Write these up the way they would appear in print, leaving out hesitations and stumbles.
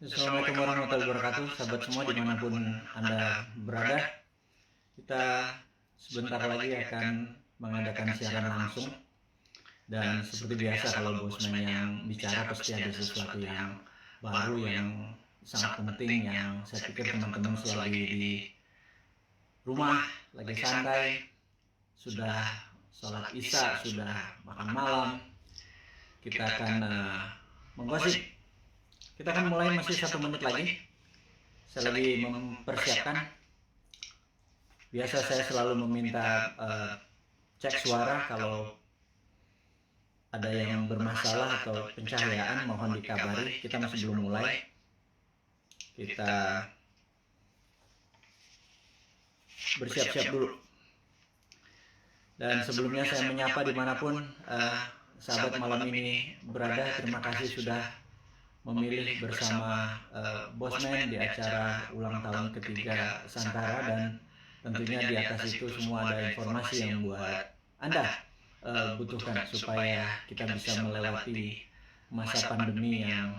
Assalamualaikum warahmatullahi wabarakatuh, sahabat semua dimanapun Anda berada. Kita sebentar lagi akan mengadakan siaran langsung. Dan seperti biasa kalau bosman yang bicara pasti ada sesuatu yang baru, yang sangat penting, yang saya pikir teman-teman selagi di rumah, lagi santai, sudah sholat isya, sudah makan malam, kita akan menggosip. Kita akan mulai masih 1 menit lagi. Saya lagi mempersiapkan. Biasa saya selalu meminta cek suara kalau ada yang bermasalah atau pencahayaan mohon dikabari. Kita masih belum mulai. Kita bersiap-siap dulu. Dan sebelumnya saya menyapa dimanapun sahabat malam ini berada. Terima kasih sudah memilih bersama Bosman di acara ulang tahun ketiga Santara, dan tentunya di atas itu semua ada informasi yang buat Anda butuhkan supaya kita bisa melewati masa pandemi yang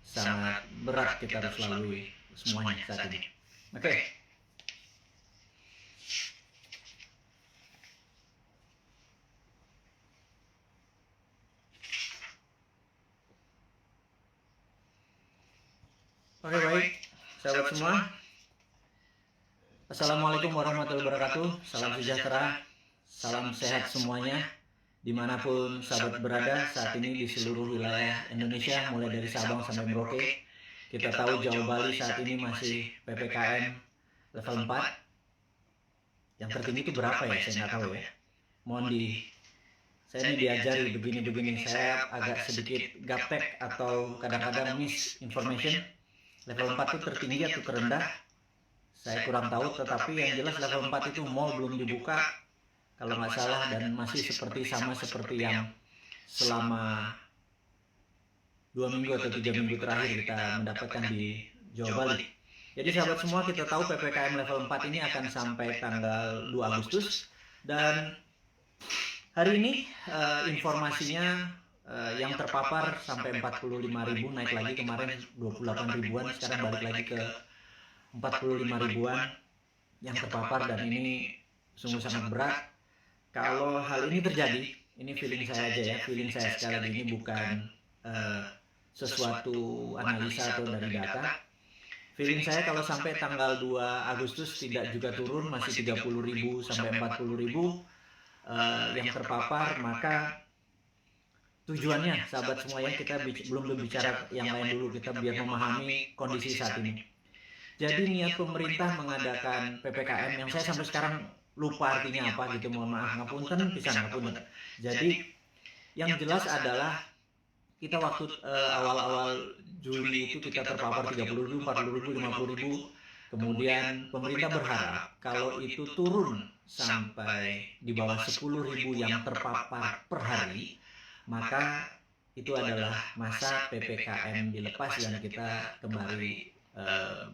sangat berat kita harus lalui semuanya saat ini. Oke. Oke, baik, sahabat semua. Assalamualaikum warahmatullahi wabarakatuh. Salam sejahtera, salam sehat semuanya. Dimanapun sahabat berada saat ini di seluruh wilayah Indonesia, mulai dari Sabang sampai Merauke. Kita tahu Jawa Bali saat ini masih PPKM level 4. Yang tertinggi itu berapa ya? Saya nggak tahu ya. Saya ini diajari begini-begini. Saya agak sedikit gaptek atau kadang-kadang misinformation. Level 4 itu tertinggi atau terendah, saya kurang tahu, tetapi yang jelas level 4 itu mall belum dibuka kalau nggak salah, dan masih sama seperti yang selama 2 minggu atau 3 minggu terakhir kita mendapatkan di Jawa Bali. Jadi sahabat semua, kita tahu PPKM level 4 ini akan sampai tanggal 2 Agustus, dan hari ini informasinya yang terpapar sampai 45.000, naik lagi kemarin 28 ribuan, sekarang balik lagi ke 45 ribuan yang terpapar, dan ini sungguh sangat berat. Kalau hal ini terjadi, ini feeling saya aja ya, feeling saya sekali lagi, ini bukan sesuatu analisa atau dari data. Feeling saya kalau sampai tanggal 2 Agustus tidak juga turun, masih 30.000 sampai 40.000 yang terpapar, maka tujuannya sahabat semuanya, kita belum berbicara yang lain dulu, kita biar memahami kondisi saat ini. Jadi niat pemerintah mengadakan PPKM yang saya sampai sekarang lupa artinya apa gitu, mohon maaf, ngapunten pisan ngapunten. Jadi yang jelas adalah kita waktu awal-awal Juli itu kita terpapar 30.000, 40.000, 50.000. Kemudian pemerintah berharap kalau itu turun sampai di bawah 10.000 yang terpapar per hari, maka itu adalah masa PPKM dilepas dan kita kembali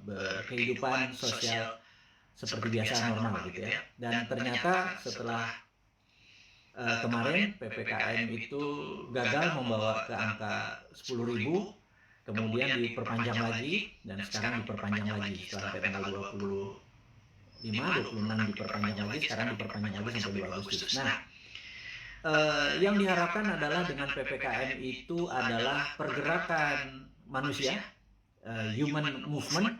berkehidupan sosial seperti biasa, normal gitu ya. Dan ternyata setelah kemarin PPKM itu gagal membawa ke angka 10.000, kemudian diperpanjang lagi, dan sekarang diperpanjang lagi sampai tanggal 25, 26 diperpanjang lagi, sekarang diperpanjang lagi sampai 2 Agustus. Nah, yang diharapkan adalah dengan PPKM itu adalah pergerakan manusia, human movement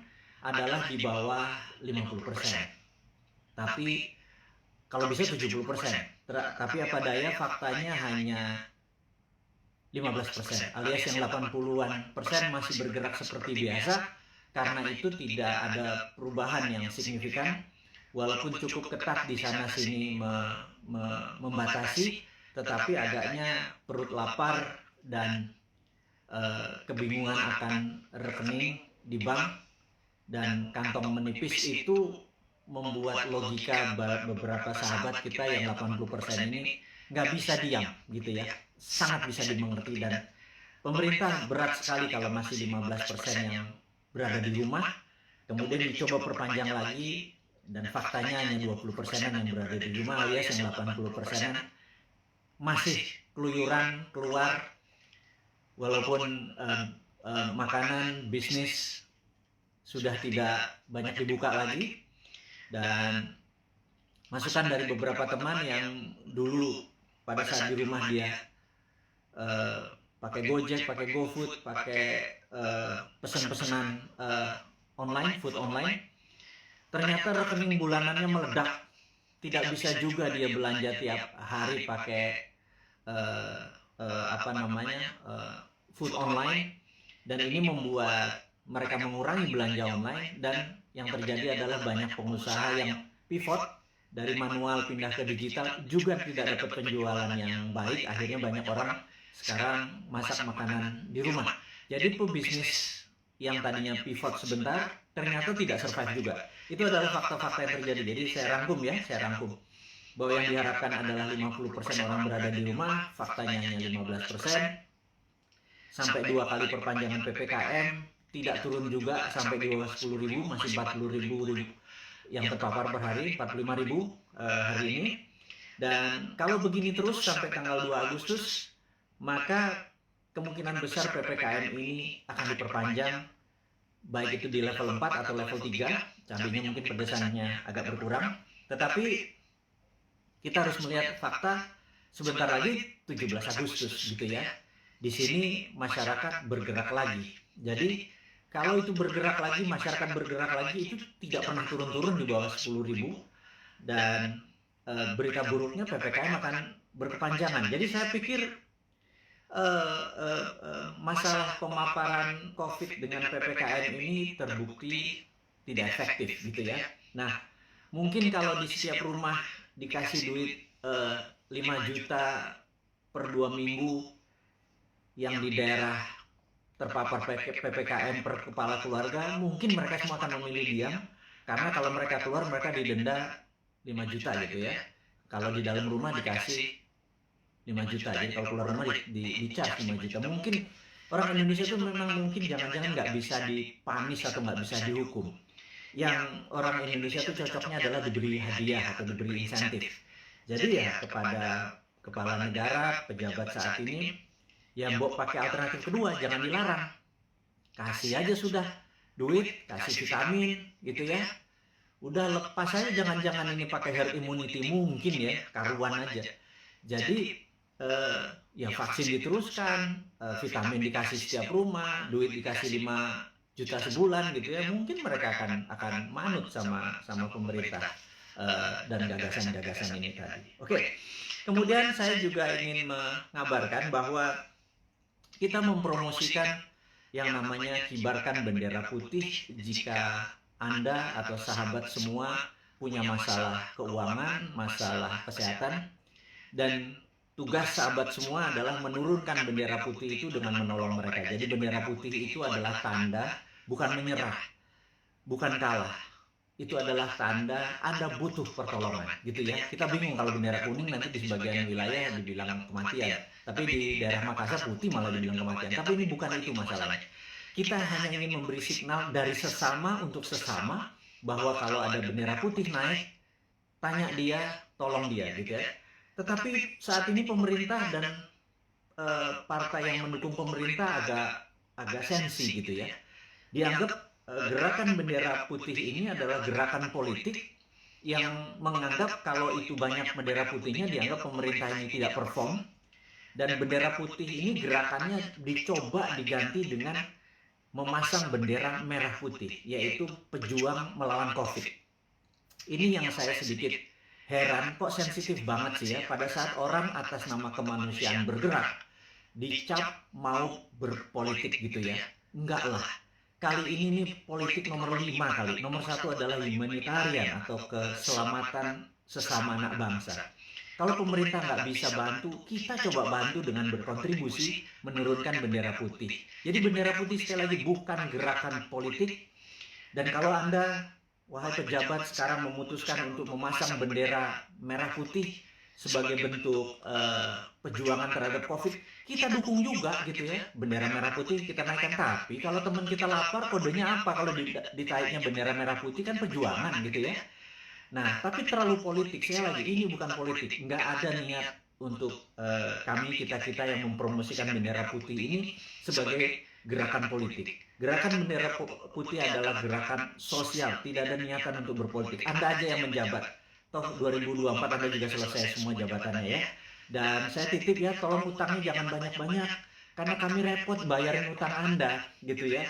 adalah di bawah 50%. Tapi kalau bisa 70%. Tapi apa daya, faktanya hanya 15%, alias yang 80-an persen masih bergerak seperti biasa. Karena itu tidak ada perubahan yang signifikan, walaupun cukup ketat di sana sini membatasi, tetapi agaknya perut lapar dan kebingungan akan rekening di bank dan kantong menipis itu membuat logika beberapa sahabat kita yang 80% ini nggak bisa diam gitu ya, sangat bisa dimengerti. Dan pemerintah berat sekali kalau masih 15% yang berada di rumah, kemudian dicoba perpanjang lagi, dan faktanya hanya 20%-an yang berada di rumah, alias yang 80%-an masih keluyuran keluar, walaupun makanan, bisnis sudah tidak banyak dibuka lagi, dan masukan dari beberapa teman yang dulu pada saat di rumah dia pakai Gojek, pakai GoFood, pakai pesan-pesanan online, food online, ternyata rekening bulanannya meledak. Tidak bisa juga dia belanja tiap hari pakai food online, dan ini membuat mereka mengurangi belanja online, dan yang terjadi adalah banyak pengusaha yang pivot dari manual pindah ke digital, juga tidak dapat penjualan yang baik. Akhirnya banyak orang sekarang masak makanan di rumah. Jadi pebisnis yang tadinya pivot sebentar ternyata tidak survive juga. Itu adalah fakta-fakta yang terjadi. Jadi saya rangkum bahwa yang diharapkan adalah 50% orang berada di rumah, faktanya hanya 15%. Sampai 2 kali perpanjangan PPKM, tidak turun juga sampai di bawah 10.000, masih 40.000 yang terpapar per hari, 45.000 hari ini. Dan kalau begini terus sampai tanggal 2 Agustus, maka kemungkinan besar PPKM ini akan diperpanjang, baik itu di level 4 atau level 3, cabenya mungkin pedesannya agak berkurang. Tetapi kita harus melihat fakta, sebentar lagi 17 Agustus gitu ya. Di sini masyarakat bergerak lagi. Jadi kalau itu bergerak lagi, masyarakat bergerak lagi, itu tidak pernah turun-turun di bawah 10.000, dan berita buruknya PPKM akan berkepanjangan. Jadi saya pikir masalah pemaparan COVID dengan PPKM ini terbukti tidak efektif gitu ya. Nah, mungkin kalau di setiap rumah dikasih duit 5 juta per 2 minggu yang di daerah terpapar PPKM per kepala keluarga, mungkin mereka semua akan memilih diam, karena kalau mereka keluar mereka didenda 5 juta gitu ya. Kalau di dalam rumah dikasih 5 juta, jadi kalau keluar rumah dicas 5 juta. Mungkin orang Indonesia itu memang mungkin jangan-jangan nggak bisa dipanis atau nggak bisa dihukum. Yang orang Indonesia itu cocoknya adalah diberi hadiah atau diberi insentif. Jadi ya kepada kepala negara, pejabat saat ini, ya mbok pakai alternatif kedua, jangan dilarang. Kasih aja sudah duit, kasih vitamin gitu ya. Udah lepas aja, jangan-jangan ini pakai herd immunity, mungkin ya, karuan aja. Jadi ya vaksin diteruskan, vitamin dikasih setiap rumah, duit dikasih 5 juta sebulan gitu ya, mungkin mereka akan manut sama pemerintah dan gagasan-gagasan ini tadi. Oke. Kemudian saya juga ingin mengabarkan bahwa kita mempromosikan yang namanya kibarkan bendera putih jika Anda atau sahabat semua punya masalah keuangan, masalah kesehatan, dan tugas sahabat semua adalah menurunkan bendera putih itu dengan menolong mereka. Jadi bendera putih itu adalah tanda, bukan menyerah, bukan kalah. Itu adalah tanda Anda butuh pertolongan, gitu ya. Kita bingung kalau bendera kuning nanti di sebagian wilayah dibilang kematian, tapi di daerah Makassar putih malah dibilang kematian. Tapi ini bukan itu masalahnya. Kita hanya ingin memberi signal dari sesama untuk sesama bahwa kalau ada bendera putih naik, tanya dia, tolong dia, gitu ya. Tetapi saat ini pemerintah dan partai yang mendukung pemerintah agak sensi gitu ya. Dianggap gerakan bendera putih ini adalah gerakan politik yang menganggap kalau itu banyak bendera putihnya dianggap pemerintah ini tidak perform, dan bendera putih ini gerakannya dicoba diganti dengan memasang bendera merah putih, yaitu pejuang melawan COVID. Ini yang saya sedikit heran, kok sensitif banget sih ya pada saat orang atas nama kemanusiaan bergerak dicap mau berpolitik gitu ya. Enggak lah. Kali ini nih politik nomor 5 kali. Nomor 1 adalah humanitarian atau keselamatan sesama anak bangsa. Kalau pemerintah nggak bisa bantu, kita coba bantu dengan berkontribusi menurunkan bendera putih. Jadi bendera putih sekali lagi bukan gerakan politik. Dan kalau Anda, wahai pejabat, sekarang memutuskan untuk memasang bendera merah putih sebagai bentuk perjuangan terhadap COVID, kita dukung juga gitu ya. Bendera merah putih kita naikkan, tapi kalau teman kita lapar kodenya apa? Kalau ditaiknya bendera merah putih kan perjuangan gitu ya. Nah, tapi terlalu politik. Saya lagi, ini bukan politik. Nggak ada niat untuk kita yang mempromosikan bendera putih ini sebagai gerakan politik. Gerakan bendera putih adalah gerakan sosial, tidak ada niatan untuk berpolitik. Anda aja yang menjabat. Toh 2024 Anda juga selesai semua jabatannya ya. Dan saya titip ya, tolong utangnya jangan banyak-banyak, karena kami repot bayarin utang Anda gitu ya.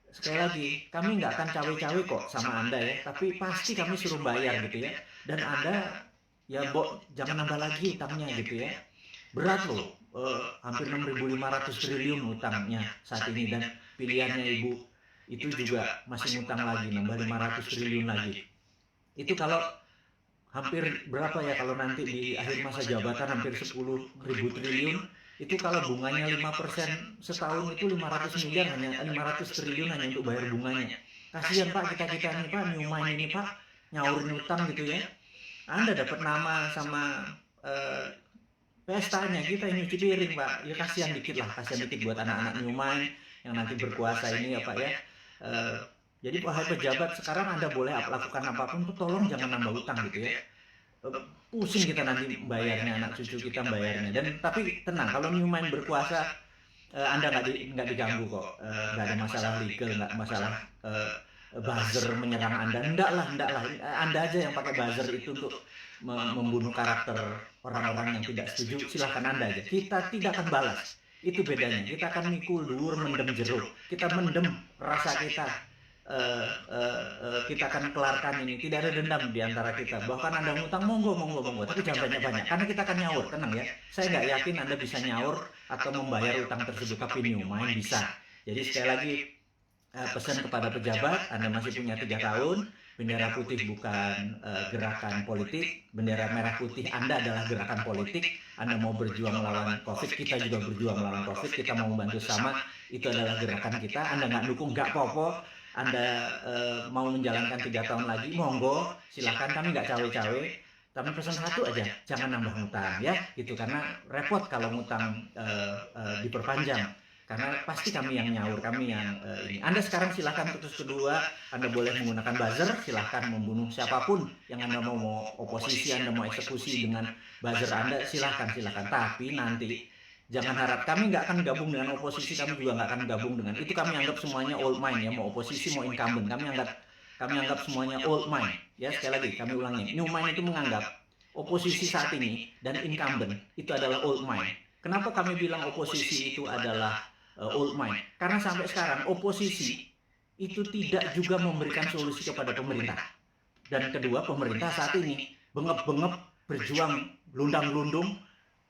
Sekali lagi, kami nggak akan cawe-cawe kok sama Anda ya, tapi pasti kami suruh bayar gitu ya. Dan Anda ya jangan nambah lagi utangnya gitu ya. Berat loh, hampir 6.500 triliun utangnya saat ini, dan pilihannya Ibu itu juga masih ngutang lagi, nambah 500 triliun lagi. Itu kalau hampir berapa ya, kalau nanti di akhir masa jabatan hampir 10.000 triliun, itu kalau bunganya 5% setahun itu 500 miliar, hanya 500 triliun hanya untuk bayar bunganya. Kasihan Pak, kita nih Pak, new mind ini Pak, nyaurin utang gitu ya. Anda dapat nama sama pestanya, kita yang nyuci piring Pak, ya kasihan dikit lah, kasihan dikit buat anak-anak new mind yang nanti berkuasa ini ya Pak ya. Jadi wahai pejabat, sekarang Anda boleh lakukan apapun, tolong jangan nambah utang gitu ya. Pusing kita nanti bayarnya, anak cucu kita bayarnya. Dan tapi tenang, kalau new mind berkuasa, Anda nggak diganggu kok, nggak ada masalah legal, nggak masalah buzzer menyerang Anda. Enggak lah, Anda aja yang pakai buzzer itu untuk membunuh karakter orang-orang yang tidak setuju. Silahkan Anda aja, kita tidak akan balas. Itu bedanya, kita akan mikul dur, mendem jeruk, kita mendem rasa kita. Kita akan kelarkan ini, tidak ada dendam di antara kita. Bahkan Anda ngutang, monggo, tapi jangan banyak-banyak, karena kita akan nyaur, tenang ya. Saya nggak yakin Anda bisa nyaur atau membayar utang tersebut, tapi new mind bisa. Jadi sekali lagi, pesan kepada pejabat, Anda masih punya 3 tahun, bendera putih bukan gerakan politik, bendera merah putih Anda adalah gerakan politik. Anda mau berjuang melawan COVID, kita juga berjuang melawan COVID, kita mau membantu sama, itu adalah gerakan kita. Anda nggak dukung, nggak apa-apa. Anda mau menjalankan 3 tahun lagi, monggo, silahkan, kami nggak cawe-cawe. Tapi pesan satu aja, jangan nambah ngutang ya, gitu, karena repot kalau ngutang diperpanjang. Karena pasti kami yang nyaur, kami yang ini. Anda sekarang silahkan putus kedua, Anda boleh menggunakan buzzer, silahkan membunuh siapapun yang Anda mau oposisi, Anda mau eksekusi dengan buzzer Anda, silahkan. Tapi nanti jangan harap, kami nggak akan gabung dengan oposisi, kami juga nggak akan gabung dengan itu. Kami anggap semuanya old mind ya, mau oposisi mau incumbent, kami anggap semuanya old mind ya. Sekali lagi kami ulangi, new mind itu menganggap oposisi saat ini dan incumbent itu adalah old mind. Kenapa kami bilang oposisi itu adalah old mind? Karena sampai sekarang oposisi itu tidak juga memberikan solusi kepada pemerintah. Dan kedua, pemerintah saat ini bengep-bengep berjuang lundang-lundung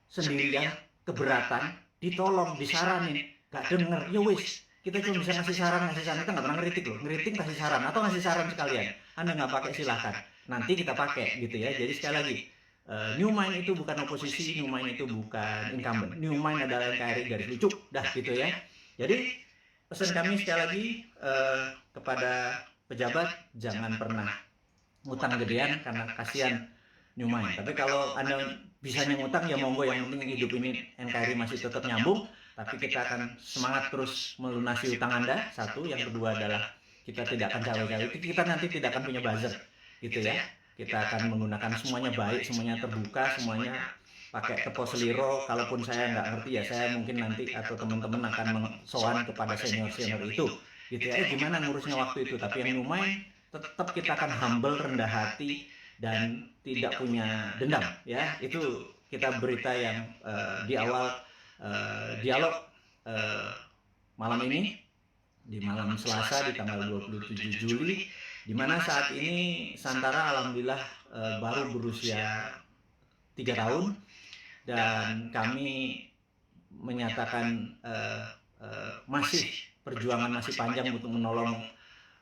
sendirian, keberatan, ditolong, disaranin, gak denger, ya wis, kita cuma bisa ngasih saran, kita nggak pernah ngeritik loh, ngeritik kasih saran, atau ngasih saran sekalian, Anda nggak pakai silahkan, nanti kita pakai gitu ya. Jadi sekali lagi, new mind itu bukan oposisi, new mind itu bukan incumbent, new mind adalah NKRI garis lucu, dah gitu ya. Jadi pesan kami sekali lagi kepada pejabat, jangan pernah ngutang gedean karena kasihan new mind. Tapi kalau Anda bisanya ngutang ya monggo, yang penting hidup ini NKRI masih tetap nyambung. Tapi kita akan semangat terus melunasi utang Anda. Satu, yang kedua adalah kita tidak akan cawe-cawe. Kita nanti tidak akan punya buzzer, gitu ya. Kita akan menggunakan semuanya baik, semuanya terbuka, semuanya pakai tepo seliro. Kalaupun saya nggak ngerti ya, saya mungkin nanti atau teman-teman akan sowan kepada senior-senior itu, gitu ya. Gimana ngurusnya waktu itu? Tapi yang lumayan tetap kita akan humble, rendah hati, dan tidak punya dendam ya. Itu kita berita yang di awal dialog malam ini, di malam Selasa di tanggal 27 Juli, di mana saat ini Santara alhamdulillah baru berusia 3 tahun, dan kami menyatakan perjuangan masih panjang untuk menolong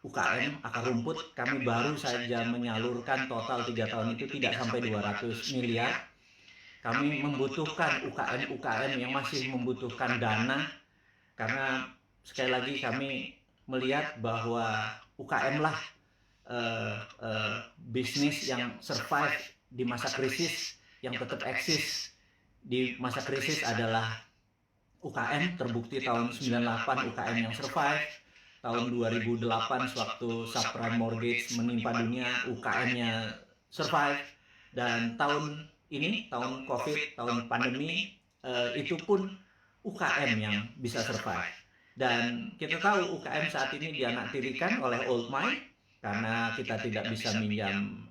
UKM akar rumput. Kami baru saja menyalurkan total 3 tahun itu tidak sampai 200 miliar. Kami membutuhkan UKM yang masih membutuhkan dana, karena sekali lagi kami melihat bahwa UKM lah bisnis yang survive di masa krisis, yang tetap eksis di masa krisis adalah UKM. Terbukti tahun 98 UKM yang survive. Tahun 2008 sewaktu subprime mortgage menimpa dunia, UKM-nya survive. Dan tahun ini, tahun COVID, tahun pandemi, itu pun UKM yang bisa survive. Dan kita tahu UKM saat ini dianaktirikan oleh old money karena kita tidak bisa minjam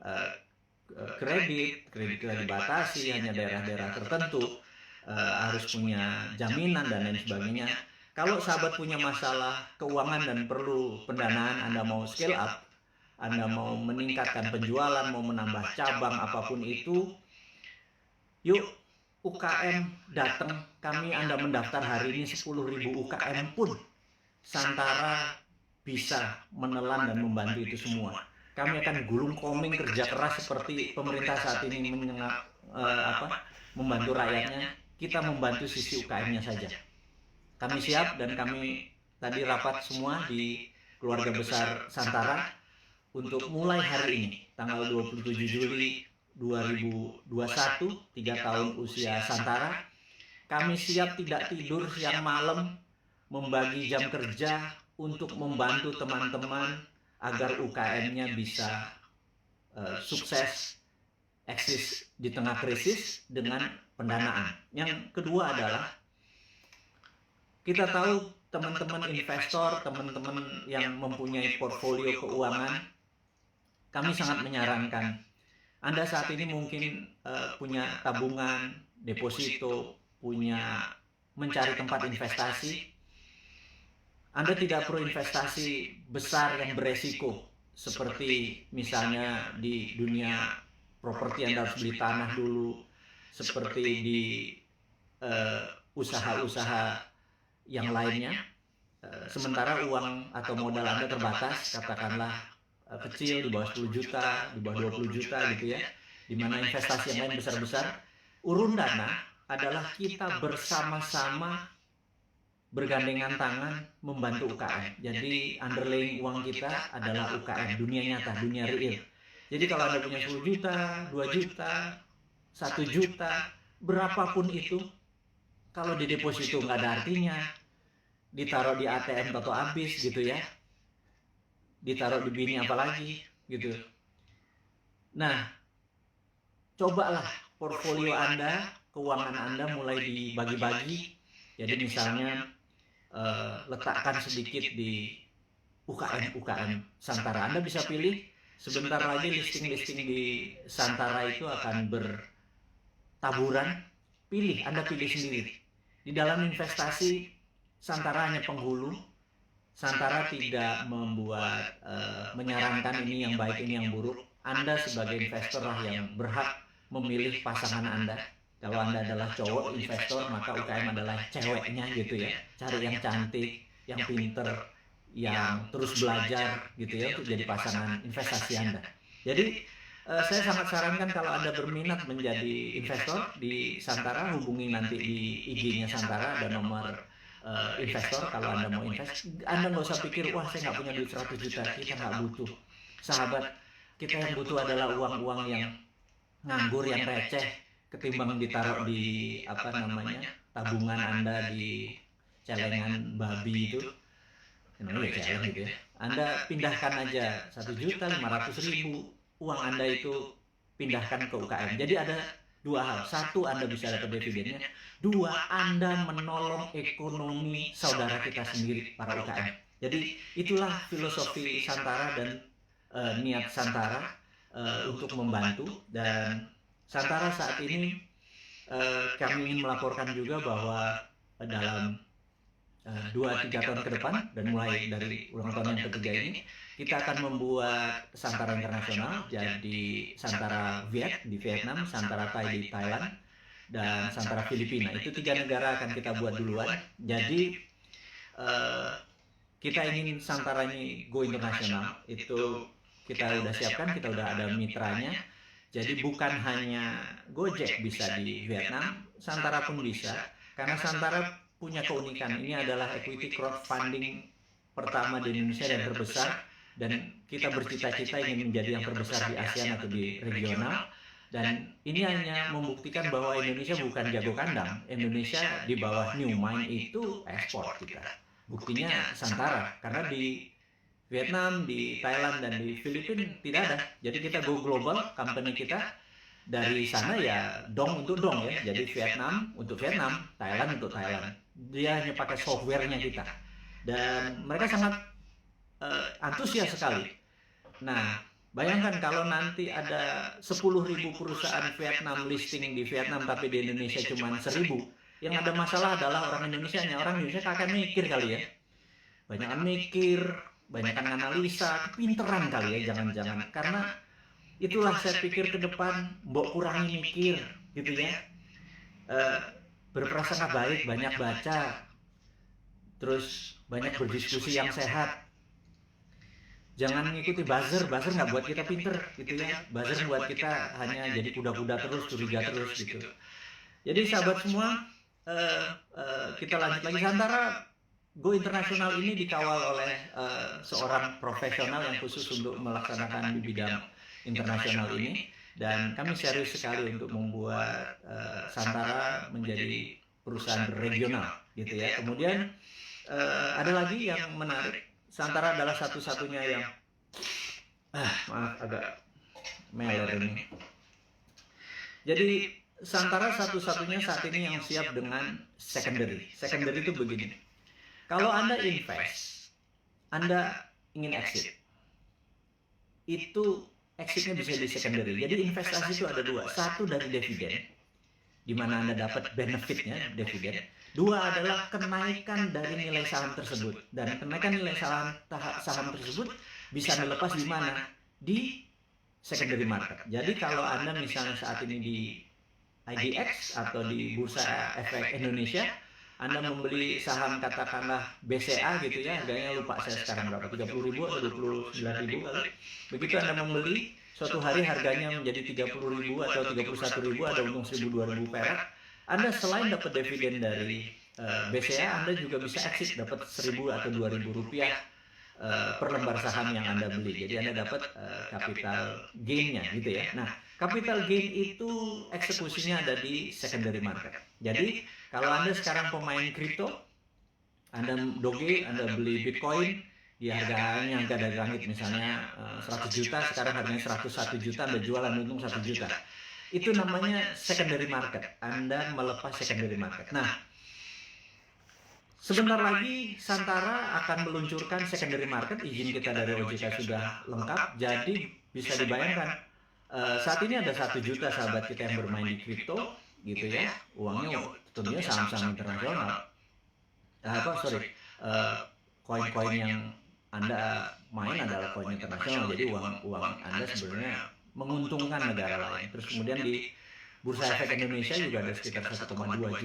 kredit kita dibatasi, hanya daerah-daerah tertentu harus punya jaminan dan lain sebagainya. Kalau sahabat punya masalah keuangan dan perlu pendanaan, Anda mau scale up, Anda mau meningkatkan penjualan, mau menambah cabang apapun itu, yuk UKM datang, kami Anda mendaftar hari ini 10.000 UKM pun Santara bisa menelan dan membantu itu semua. Kami akan gulung koming kerja keras seperti pemerintah saat ini membantu rakyatnya. Kita membantu sisi UKM-nya saja. Kami siap dan kami tadi rapat semua di keluarga besar Santara untuk mulai hari ini, tanggal 27 Juli 2021, 3 tahun usia Santara, kami siap tidak tidur siang malam, membagi jam kerja untuk membantu teman-teman agar UKM-nya bisa sukses, eksis di tengah krisis dengan pendanaan. Yang kedua adalah, kita tahu teman-teman investor, teman-teman yang mempunyai portfolio keuangan, kami sangat menyarankan Anda saat ini mungkin punya tabungan, deposito, punya mencari tempat investasi. Anda tidak perlu investasi besar yang beresiko, seperti misalnya di dunia properti Anda harus beli tanah dulu, seperti di usaha-usaha yang lainnya. Sementara uang atau modal Anda terbatas, katakanlah kecil, di bawah 10 juta, di bawah 20 juta gitu ya, di mana investasi yang lain besar-besar. Urun dana adalah kita bersama-sama bergandengan tangan membantu UKM. Jadi underlying uang kita adalah UKM, dunia nyata, dunia real. Jadi kalau Anda punya 10 juta, 2 juta, 1 juta, berapapun itu, kalau di deposito nggak ada artinya, ditaruh di ATM atau habis gitu ya, ditaruh di bini apalagi gitu. Nah, cobalah portfolio Anda, keuangan Anda mulai dibagi-bagi. Jadi misalnya letakkan sedikit di UKM Santara. Anda bisa pilih, sebentar lagi listing-listing di Santara itu akan bertaburan. Pilih, Anda pilih sendiri. Di dalam investasi, Santara hanya penghulu. Santara tidak membuat menyarankan ini yang baik, ini yang buruk. Anda sebagai investor lah yang berhak memilih pasangan Anda. Kalau Anda adalah cowok investor, maka UKM adalah ceweknya gitu ya. Cari yang cantik, yang pinter, yang terus belajar gitu ya untuk jadi pasangan investasi Anda. Jadi saya sangat sarankan kalau Anda berminat menjadi investor di Santara, hubungi nanti di IG-nya Santara, ada nomor investor. Kalau Anda mau invest, Anda nggak usah pikir, wah saya nggak punya duit 100 juta, kita nggak butuh. Sahabat, kita yang butuh adalah uang-uang yang nganggur, yang receh, ketimbang ditaruh di tabungan Anda di celengan babi itu. Kenapa ya celeng gitu ya? Anda pindahkan aja 1.500.000 uang Anda itu, pindahkan ke UKM. Jadi ada dua hal. Satu, Anda bisa dapat dividennya. Dua, Anda menolong ekonomi saudara kita sendiri, para UKM. Jadi itulah filosofi Santara dan niat Santara untuk membantu. Dan Santara saat ini kami ingin melaporkan juga bahwa dalam 2-3 tahun ke depan, dan mulai dari ulang tahun yang ketiga ini, kita akan membuat Santara Internasional. Jadi Santara Viet di Vietnam, Santara Thai di Thailand, dan Santara Filipina. Itu 3 negara akan kita buat duluan. Jadi kita ingin Santara ini go internasional. Itu kita udah siapkan, kita udah ada mitranya. Jadi bukan hanya Gojek bisa di Vietnam, Santara pun bisa. Karena Santara punya keunikan, ini adalah equity crowdfunding pertama di Indonesia dan terbesar, dan kita bercita-cita ingin menjadi yang terbesar di ASEAN atau di regional. Dan ini hanya membuktikan bahwa Indonesia bukan jago kandang. Indonesia di bawah New Mind itu ekspor kita. Buktinya Santara, karena di Vietnam, di Thailand, dan di Filipina tidak ada. Jadi kita go global, company kita dari sana ya dong untuk dong ya. Jadi Vietnam untuk Vietnam, Thailand untuk Thailand. Dia hanya pakai softwarenya kita. dan mereka sangat antusias sekali. Nah, bayangkan kalau nanti ada 10.000 perusahaan Vietnam listing di Vietnam tapi di Indonesia cuma 1.000. Yang ada masalah adalah orang Indonesianya. Orang Indonesia akan mikir kali ya. Banyakan mikir, banyakan analisa, kepinteran kali ya, jangan-jangan. Karena itulah saya pikir ke depan, mbok kurangi mikir gitu ya. Berprasangka baik, banyak baca, terus banyak berdiskusi yang sehat. Jangan mengikuti buzzer nggak buat kita pinter gitu ya. Buzzer buat kita hanya jadi kuda-kuda terus, curiga terus gitu. Jadi sahabat semua, kita lanjut lagi. Santara Go Internasional ini dikawal oleh seorang profesional yang khusus untuk melaksanakan di bidang internasional ini, dan kami serius sekali untuk membuat Santara menjadi perusahaan regional gitu ya. Kemudian ada lagi yang menarik, Santara adalah satu-satunya yang maaf agak meler ini. Jadi Santara satu-satunya saat ini yang siap dengan secondary. Secondary itu begini. Kalau Anda invest, Anda ingin exit, itu exitnya bisa di secondary. Jadi investasi itu ada dua. Satu dari dividen, di mana Anda dapat benefitnya dividen. Dua adalah kenaikan dari nilai saham tersebut. Dan kenaikan nilai saham tersebut bisa dilepas di mana? Di secondary market. Jadi kalau Anda misalnya saat ini di IDX atau di Bursa Efek Indonesia, Anda membeli saham katakanlah BCA gitu ya, harganya lupa saya sekarang berapa, 30.000 atau 29.000 kali. Begitu Anda membeli, suatu hari harganya menjadi 30.000 atau 31.000, ada untung 1.000-2.000 perak. Anda selain dapat dividen dari BCA, Anda juga bisa exit, dapat 1.000 atau 2.000 rupiah per lembar saham yang Anda beli. Jadi Anda dapat capital gain-nya gitu ya. Nah, capital gain itu eksekusinya ada di secondary market. Jadi kalau Anda sekarang pemain kripto, Anda doge, Anda beli Bitcoin di harganya yang dari langit, misalnya 100 juta, sekarang harganya 101 juta, Anda jualan untung 1 juta. Itu namanya secondary market. Anda melepas secondary market. Nah, sebentar lagi Santara akan meluncurkan secondary market. Izin kita dari OJK sudah lengkap. Jadi bisa dibayangkan, saat ini ada 1 juta sahabat kita yang bermain di kripto gitu ya. Uangnya tentunya saham-saham internasional. Koin-koin yang Anda main adalah koin internasional. Jadi uang Anda sebenarnya menguntungkan negara lain. Terus kemudian di Bursa Efek Indonesia juga ada sekitar 1,2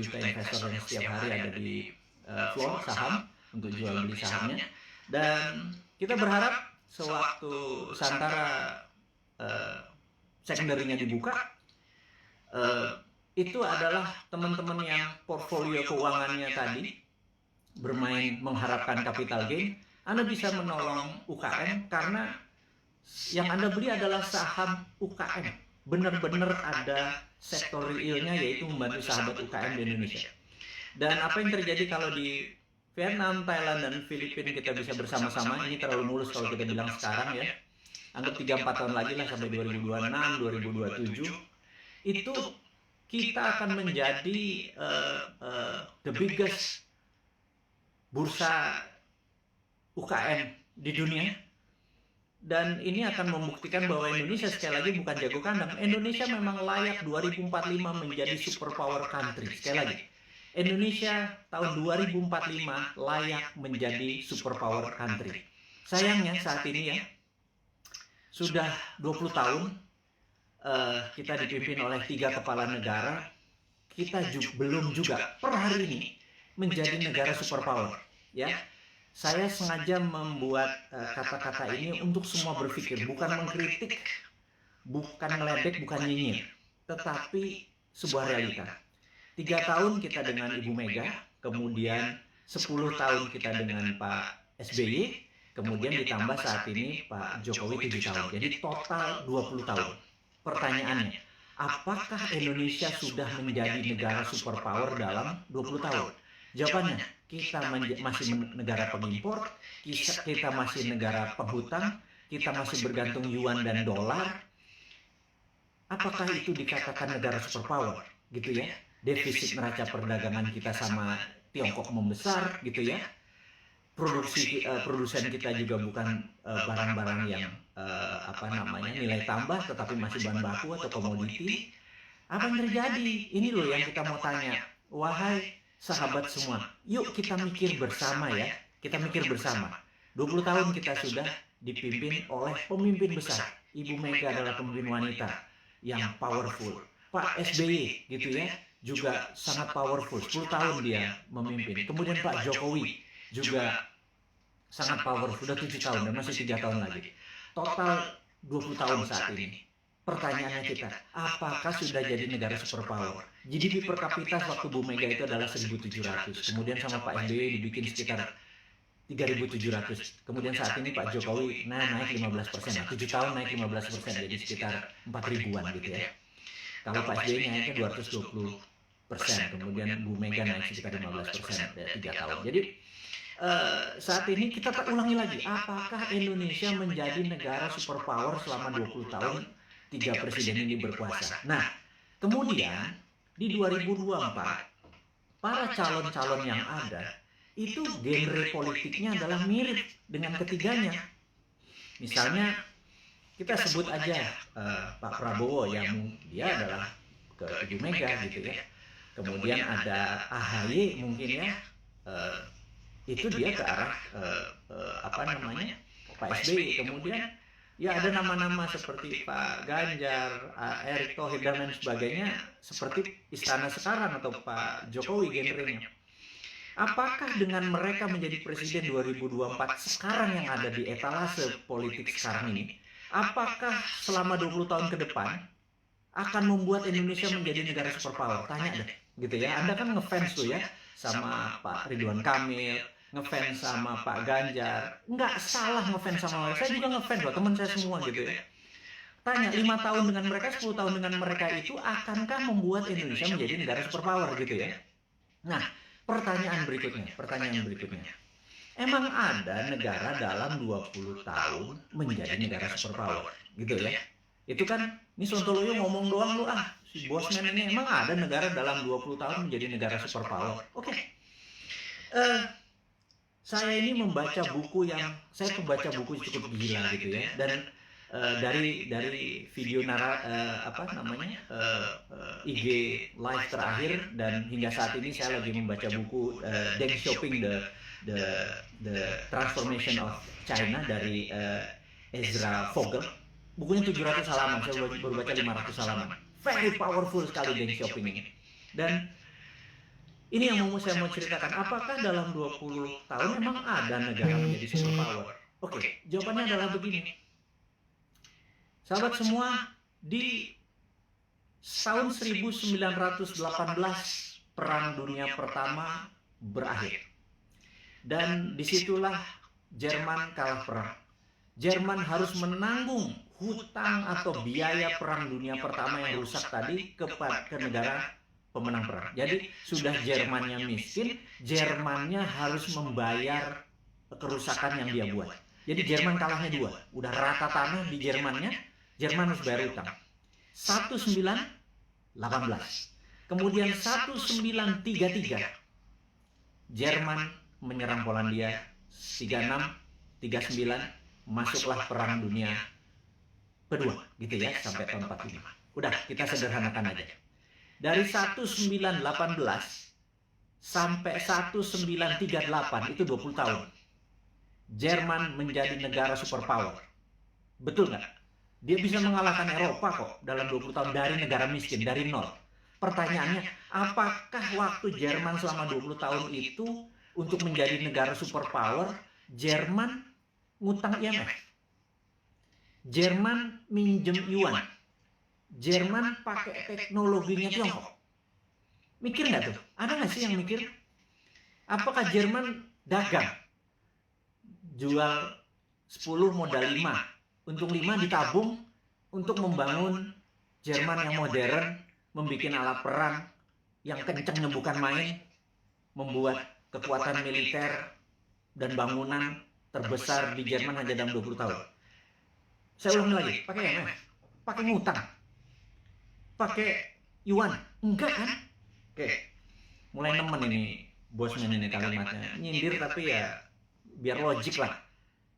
juta investor yang setiap hari ada di floor saham untuk jual beli sahamnya. Dan kita berharap sewaktu Santara secondary-nya dibuka, itu adalah teman-teman yang portfolio keuangannya tadi bermain mengharapkan capital gain. Anda bisa menolong UKM karena yang Anda beli adalah saham UKM. Benar-benar ada sektor realnya, yaitu membantu sahabat UKM di Indonesia. Dan apa yang terjadi kalau di Vietnam, Thailand, dan Filipina kita bisa bersama-sama, ini terlalu mulus kalau kita bilang sekarang ya. Anggap 3-4 tahun lagi lah sampai 2026, 2027. Itu kita akan menjadi the biggest bursa UKM di dunia. Dan ini akan membuktikan bahwa Indonesia sekali lagi bukan jago kandang. Indonesia memang layak 2045 menjadi superpower country. Sekali lagi, Indonesia tahun 2045 layak menjadi superpower country. Sayangnya saat ini ya, sudah 20 tahun kita dipimpin oleh 3 kepala negara. Kita belum juga per hari ini menjadi negara superpower ya. Saya sengaja membuat kata-kata ini untuk semua berpikir, bukan mengkritik, bukan meledek, bukan nyinyir, tetapi sebuah realita. 3 tahun kita dengan Ibu Mega, kemudian 10 tahun kita dengan Pak SBY, kemudian ditambah saat ini Pak Jokowi 7 tahun. Jadi total 20 tahun. Pertanyaannya, apakah Indonesia sudah menjadi negara superpower dalam 20 tahun? Jawabannya, kita masih negara pengimpor, kita masih negara penghutang, kita masih bergantung yuan dan dolar. Apakah itu dikatakan negara superpower gitu ya? Defisit neraca perdagangan kita sama Tiongkok membesar gitu ya. produsen kita juga bukan barang-barang yang nilai tambah, tetapi masih bahan baku atau komoditi. Apa yang terjadi? Ini loh yang kita mau tanya. Wahai sahabat semua, yuk kita mikir bersama ya. Kita mikir bersama. 20 tahun kita sudah dipimpin oleh pemimpin besar. Ibu Mega adalah pemimpin wanita yang powerful. Pak SBY gitu ya, juga sangat powerful. 10 tahun dia memimpin. Kemudian Pak Jokowi juga sangat powerful. Sudah 7 tahun dan masih 3 tahun lagi. Total 20 tahun saat ini. Pertanyaannya kita, apakah sudah jadi negara superpower? GDP per kapita waktu Bu Mega itu adalah 1.700. Kemudian sama Pak SBY dibikin sekitar 3.700. Kemudian saat ini Pak Jokowi naik 15%. 7 tahun naik 15%, jadi sekitar 4.000-an gitu ya. Kalau Pak SBY naiknya 220%. Kemudian Bu Mega naik sekitar 15% dari 3 tahun. Jadi saat ini kita ulangi lagi, apakah Indonesia menjadi negara superpower selama 20 tahun 3 presiden ini berkuasa? Nah, kemudian di 2024 para calon-calon yang ada itu genre politiknya adalah mirip dengan ketiganya. Misalnya kita sebut aja Pak Prabowo yang dia adalah ke Ibu Mega gitu ya. Kemudian ada AHY mungkin ya, itu dia ke arah Pak SBY. Kemudian ya ada nama-nama seperti Pak Ganjar, Erick Thohir dan lain sebagainya, seperti Istana sekarang atau Pak Jokowi genrenya. Apakah dengan mereka menjadi presiden 2024 sekarang yang ada di etalase politik sekarang ini, apakah selama 20 tahun ke depan akan membuat Indonesia menjadi negara superpower? Tanya deh, gitu ya. Anda kan ngefans tuh ya sama Pak Ridwan Kamil, ngefans sama Pak Ganjar. Nggak salah ngefans sama mereka. Saya juga ngefans loh, teman saya semua gitu ya. Tanya, 5 tahun dengan mereka, 10 tahun dengan mereka itu akankah membuat Indonesia menjadi negara superpower gitu ya? Nah, pertanyaan berikutnya. Emang ada negara dalam 20 tahun menjadi negara superpower gitu ya? Itu kan, ini Sontoloyo ngomong doang lu si bosman ini, emang ada negara dalam 20 tahun menjadi negara superpower? Oke. Saya ini membaca buku cukup gila gitu ya, dan dari video IG live terakhir dan hingga saat ini saya lagi membaca buku Deng Xiaoping the Transformation of China dari Ezra Vogel. Bukunya 700 halaman, saya baru baca 500 halaman. Very powerful sekali Deng Xiaoping ini. Dan ini yang saya mau ceritakan, apakah dalam 20 tahun memang ada negara menjadi superpower? Oke, jawabannya adalah begini. Sahabat semua, di tahun 1918 Perang Dunia Pertama berakhir. Dan disitulah Jerman kalah perang. Jerman harus menanggung hutang atau biaya Perang Dunia Pertama yang rusak tadi ke negara pemenang perang. Jadi sudah Jermannya miskin, Jermannya harus membayar kerusakan yang dia buat. Jadi Jerman kalahnya 2. Udah rata tanah di Jermannya, Jerman harus bayar utang. 1918. Kemudian 1933 Jerman menyerang Polandia. 36, 39 masuklah Perang Dunia Kedua gitu ya, sampai tahun 45. Udah, kita sederhanakan aja. Dari 1918 sampai 1938 itu 20 tahun. Jerman menjadi negara superpower. Betul nggak? Dia bisa mengalahkan Eropa kok dalam 20 tahun dari negara miskin, dari nol. Pertanyaannya, apakah waktu Jerman selama 20 tahun itu untuk menjadi negara superpower, Jerman ngutang IMF? Jerman minjem yuan? Jerman pakai teknologinya Tiongkok? Mikir nggak tuh? Ada nggak sih yang mikir? Apakah Jerman dagang? Jual 10 modal 5. Untung 5 ditabung untuk membangun Jerman yang modern, membuat alat perang yang kencengnya bukan main, membuat kekuatan militer dan bangunan terbesar di Jerman hanya dalam 20 tahun. Saya ulangi lagi, pakai IMF, pakai ngutang, pakai yuan, enggak kan? Oke, mulai nemen ini bosman ini kalimatnya, nyindir tapi ya biar logik lah.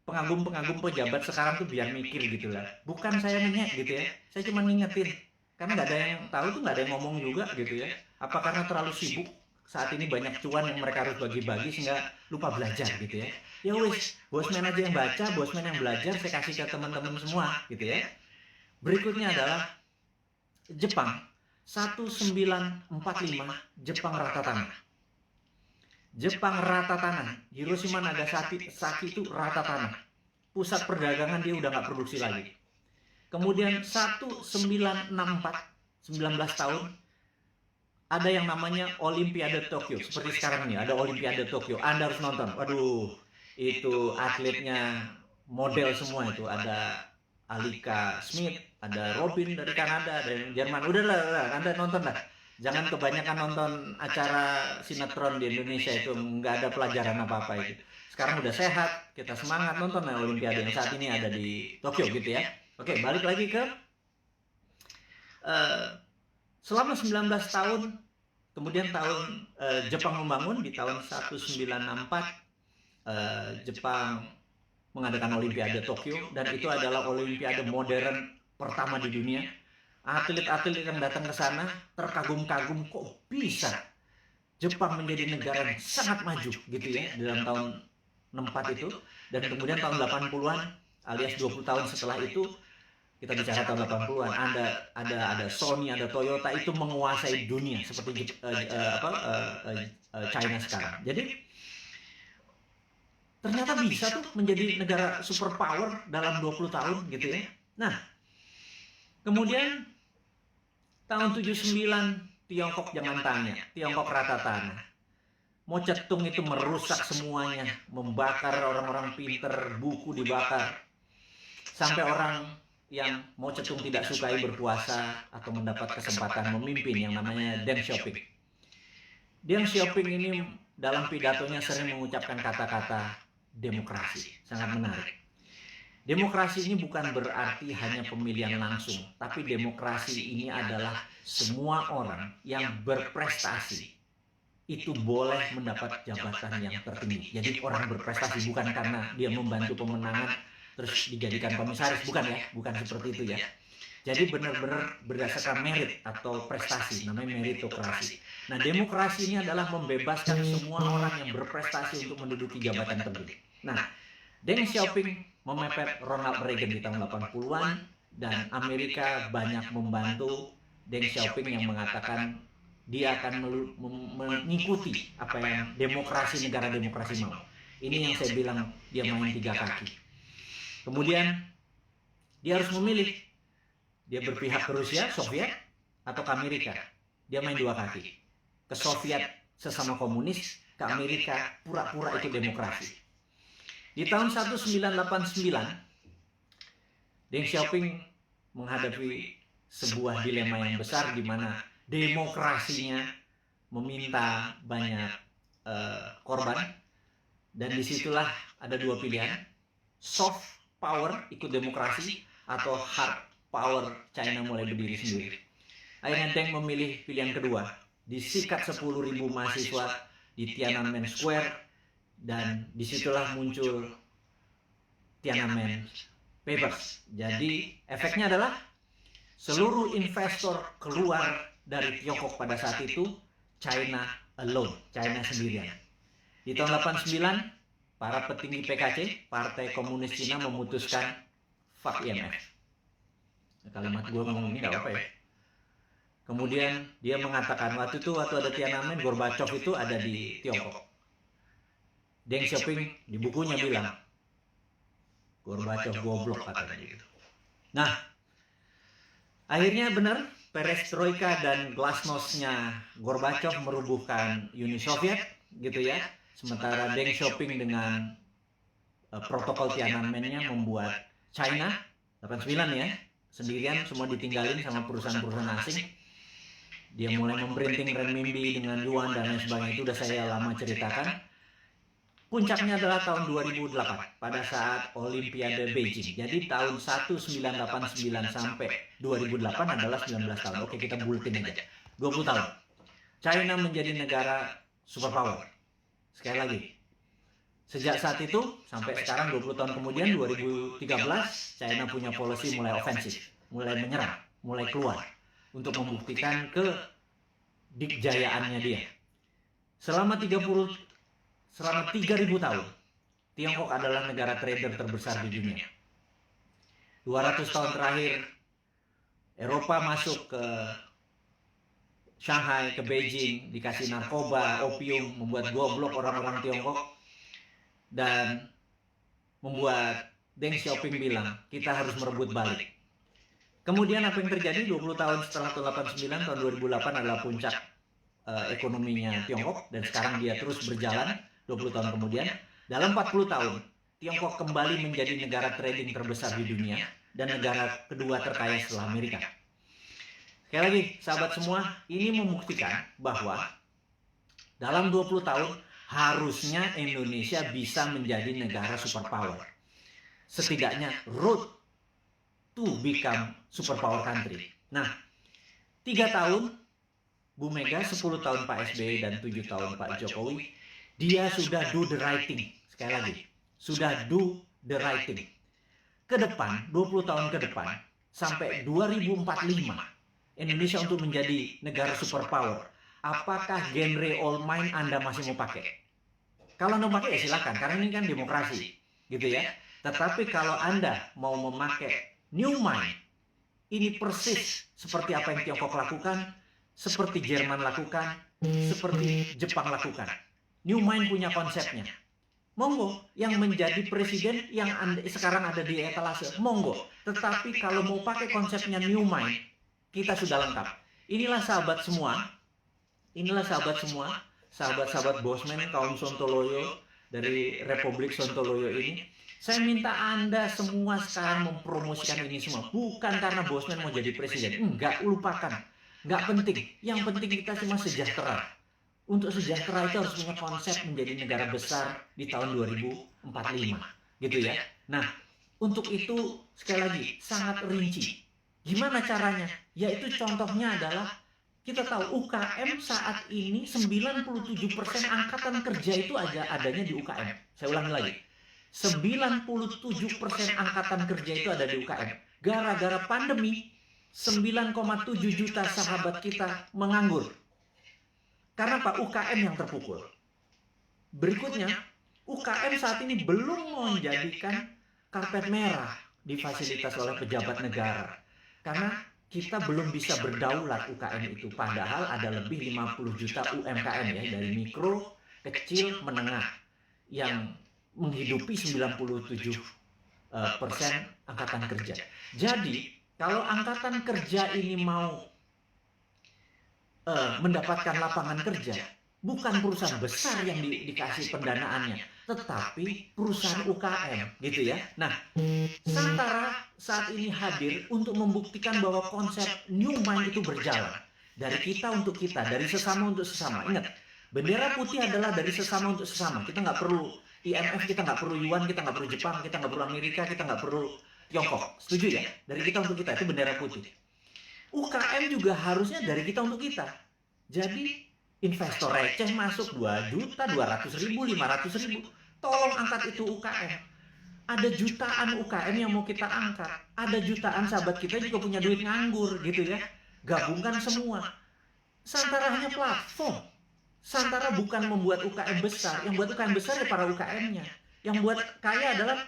Pengagum-pengagum pejabat sekarang tuh biar mikir gitu lah. Bukan saya ngenyek gitu ya, saya cuma ngingetin. Karena nggak ada yang tahu tuh, nggak ada yang ngomong juga gitu ya. Apa karena terlalu sibuk saat ini banyak cuan yang mereka harus bagi-bagi sehingga lupa belajar gitu ya. Ya wis, bosman aja yang baca, bosman yang belajar, saya kasih ke teman-teman semua gitu ya. Berikutnya adalah Jepang 1945, Jepang rata tanah. Jepang rata tanah. Hiroshima Nagasaki itu rata tanah. Pusat perdagangan dia udah nggak produksi lagi. Kemudian 1964, 19 tahun, ada yang namanya Olimpiade Tokyo. Seperti sekarang nih, ada Olimpiade Tokyo. Anda harus nonton. Waduh, itu atletnya model semua itu. Ada Alika Smith, ada Robin dari Kanada, dari Jerman. Udahlah, Anda nonton lah. Jangan kebanyakan nonton acara sinetron di Indonesia, itu nggak ada pelajaran apa-apa itu. Sekarang udah sehat, kita semangat nonton ya Olimpiade yang saat ini ada di Tokyo gitu ya. Oke, balik lagi ke selama 19 tahun, kemudian tahun Jepang membangun di tahun 1964, Jepang mengadakan Olimpiade Tokyo, dan itu adalah Olimpiade modern pertama di dunia. Atlet-atlet yang datang ke sana terkagum-kagum, kok bisa Jepang menjadi negara yang sangat maju gitu ya dalam tahun 64 itu. Dan kemudian tahun 80-an alias 20 tahun setelah itu, kita bicara tahun 80-an, ada Sony, ada Toyota, itu menguasai dunia seperti China sekarang. Jadi ternyata bisa tuh menjadi negara superpower dalam 20 tahun gitu ya. Nah, kemudian tahun 79, Tiongkok jangan tanya, Tiongkok rata tanah. Mao Zedong itu merusak semuanya, membakar orang-orang pinter, buku dibakar. Sampai orang yang Mao Zedong tidak sukai berkuasa atau mendapat kesempatan memimpin yang namanya Deng Xiaoping. Deng Xiaoping ini dalam pidatonya sering mengucapkan kata-kata demokrasi, sangat menarik. Demokrasi ini bukan berarti hanya pemilihan langsung, tapi demokrasi ini adalah semua orang yang berprestasi itu boleh mendapat jabatan yang tertinggi. Jadi orang berprestasi bukan karena dia membantu pemenangan terus dijadikan komisaris, bukan ya, bukan seperti itu ya. Jadi benar-benar berdasarkan merit atau prestasi, namanya meritokrasi. Nah, demokrasi ini adalah membebaskan semua orang yang berprestasi untuk menduduki jabatan tertinggi. Nah, Deng Xiaoping memepet Ronald Reagan di tahun 80-an, dan Amerika banyak membantu Deng Xiaoping yang mengatakan dia akan mengikuti apa yang demokrasi, negara demokrasi mau. Ini yang saya bilang dia main tiga kaki. Kemudian dia harus memilih, dia berpihak ke Rusia, Soviet, atau ke Amerika. Dia main dua kaki. Ke Soviet sesama komunis, ke Amerika pura-pura itu demokrasi. Di tahun 1989, Deng Xiaoping menghadapi sebuah dilema yang besar di mana demokrasinya meminta banyak korban, dan disitulah ada dua pilihan: soft power ikut demokrasi atau hard power China mulai berdiri sendiri. Akhirnya Deng memilih pilihan kedua, disikat 10.000 mahasiswa di Tiananmen Square, dan disitulah muncul Tiananmen Papers. Jadi efeknya adalah seluruh investor keluar dari Tiongkok pada saat itu, China alone, China sendirian. Di tahun 89, para petinggi PKC, Partai Komunis Cina, memutuskan fuck IMF. Kalimat gue ngomong ini gak apa ya. Kemudian dia mengatakan waktu ada Tiananmen, Gorbachev itu ada di Tiongkok. Deng Xiaoping di bukunya bilang Gorbachev goblok katanya gitu. Nah, akhirnya benar, perestroika dan glasnost-nya Gorbachev merubuhkan Uni Soviet gitu ya. Sementara Deng Xiaoping dengan protokol Tiananmen-nya membuat China 89 ya, sendirian, semua ditinggalin sama perusahaan-perusahaan asing. Dia mulai memprinting renminbi dengan yuan dan lain sebagainya, itu udah saya lama ceritakan. Puncaknya adalah tahun 2008 pada saat Olimpiade Beijing. Jadi tahun 1989 sampai 2008 adalah 19 tahun. Oke, kita buletin aja. 20 tahun. China menjadi negara superpower. Sekali lagi, Sejak saat itu sampai sekarang 20 tahun kemudian 2013 China punya policy mulai ofensif, mulai menyerang, mulai keluar untuk membuktikan kedikjayaannya dia. Selama 30 tahun Tiongkok adalah negara trader terbesar di dunia. 200 tahun terakhir Eropa masuk ke Shanghai, ke Beijing, dikasih narkoba, opium, membuat goblok orang-orang Tiongkok, dan membuat Deng Xiaoping bilang, kita harus merebut balik. Kemudian apa yang terjadi 20 tahun setelah tahun 89, tahun 2008 adalah puncak ekonominya Tiongkok, dan sekarang dia terus berjalan 20 tahun kemudian. Dalam 40 tahun, Tiongkok kembali menjadi negara trading terbesar di dunia dan negara kedua terkaya setelah Amerika. Sekali lagi, sahabat semua, ini membuktikan bahwa dalam 20 tahun harusnya Indonesia bisa menjadi negara superpower. Setidaknya road to become superpower country. Nah, 3 tahun Bu Mega, 10 tahun Pak SBY, dan 7 tahun Pak Jokowi, dia sudah do the right thing. Sekali lagi, sudah do the right thing. Ke depan, 20 tahun ke depan, sampai 2045, Indonesia untuk menjadi negara superpower. Apakah genre old mind Anda masih mau pakai? Kalau Anda mau pakai ya silakan, karena ini kan demokrasi, gitu ya. Tetapi kalau Anda mau memakai new mind, ini persis seperti apa yang Tiongkok lakukan, seperti Jerman lakukan, seperti Jepang lakukan. New mind punya konsepnya. Monggo, yang menjadi presiden yang sekarang ada di etalase, monggo. Tetapi kalau mau pakai konsepnya new mind, kita sudah lengkap. Inilah sahabat semua, sahabat-sahabat Bosman, kaum Sontoloyo dari Republik Sontoloyo ini. Saya minta Anda semua sekarang mempromosikan ini semua. Bukan karena Bosman mau jadi presiden. Enggak, lupakan. Enggak penting. Yang penting kita cuma sejahtera. Untuk sejahtera itu harus punya konsep menjadi negara besar di tahun 2045. Gitu ya. Nah, untuk itu sekali lagi sangat rinci. Gimana caranya? Yaitu contohnya adalah kita tahu UKM saat ini 97% angkatan kerja itu adanya di UKM. Saya ulangi lagi. 97% angkatan kerja itu ada di UKM. Gara-gara pandemi, 9,7 juta sahabat kita menganggur. Karena Pak UKM yang terpukul. Berikutnya, UKM saat ini belum menjadikan karpet merah difasilitasi oleh pejabat negara. Karena kita belum bisa berdaulat UKM itu. Padahal ada lebih 50 juta UMKM ya, dari mikro, kecil, menengah yang menghidupi 97% angkatan kerja. Jadi, kalau angkatan kerja ini mau mendapatkan lapangan kerja, bukan perusahaan besar yang dikasih pendanaannya, tetapi perusahaan UKM, gitu ya. Nah, Santara saat ini hadir untuk membuktikan bahwa konsep new mind itu berjalan. Dari kita untuk kita, dari sesama untuk sesama. Ingat, bendera putih adalah dari sesama untuk sesama. Kita nggak perlu IMF, kita nggak perlu Yuan, kita nggak perlu Jepang, kita nggak perlu Amerika, kita nggak perlu Tiongkok. Setuju ya? Dari kita untuk kita, itu bendera putih. UKM juga harusnya dari kita untuk kita. Jadi investor receh masuk 2 juta, 200 ribu, 500 ribu. Tolong angkat itu UKM. Ada jutaan UKM yang mau kita angkat. Ada jutaan sahabat kita juga punya duit nganggur gitu ya. Gabungkan semua. Santara hanya platform. Santara bukan membuat UKM besar. Yang buat UKM besar ya para UKM-nya. Yang buat kaya adalah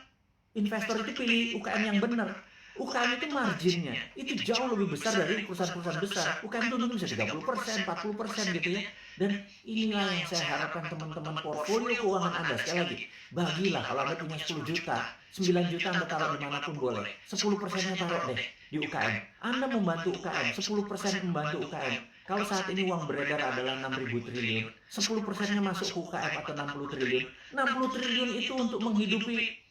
investor itu pilih UKM yang benar. UKM itu marginnya itu jauh lebih besar dari perusahaan-perusahaan besar. UKM itu mungkin bisa 30%, 40% gitu ya. Dan inilah yang saya harapkan teman-teman portfolio keuangan Anda. Sekali lagi, bagilah kalau Anda punya 10 juta, 9 juta Anda taruh dimanapun boleh. 10%-nya taruh deh di UKM. Anda membantu UKM, 10% membantu UKM. Kalau saat ini uang beredar adalah 6.000 triliun, 10%-nya masuk ke UKM atau 60 triliun. 60 triliun itu untuk menghidupi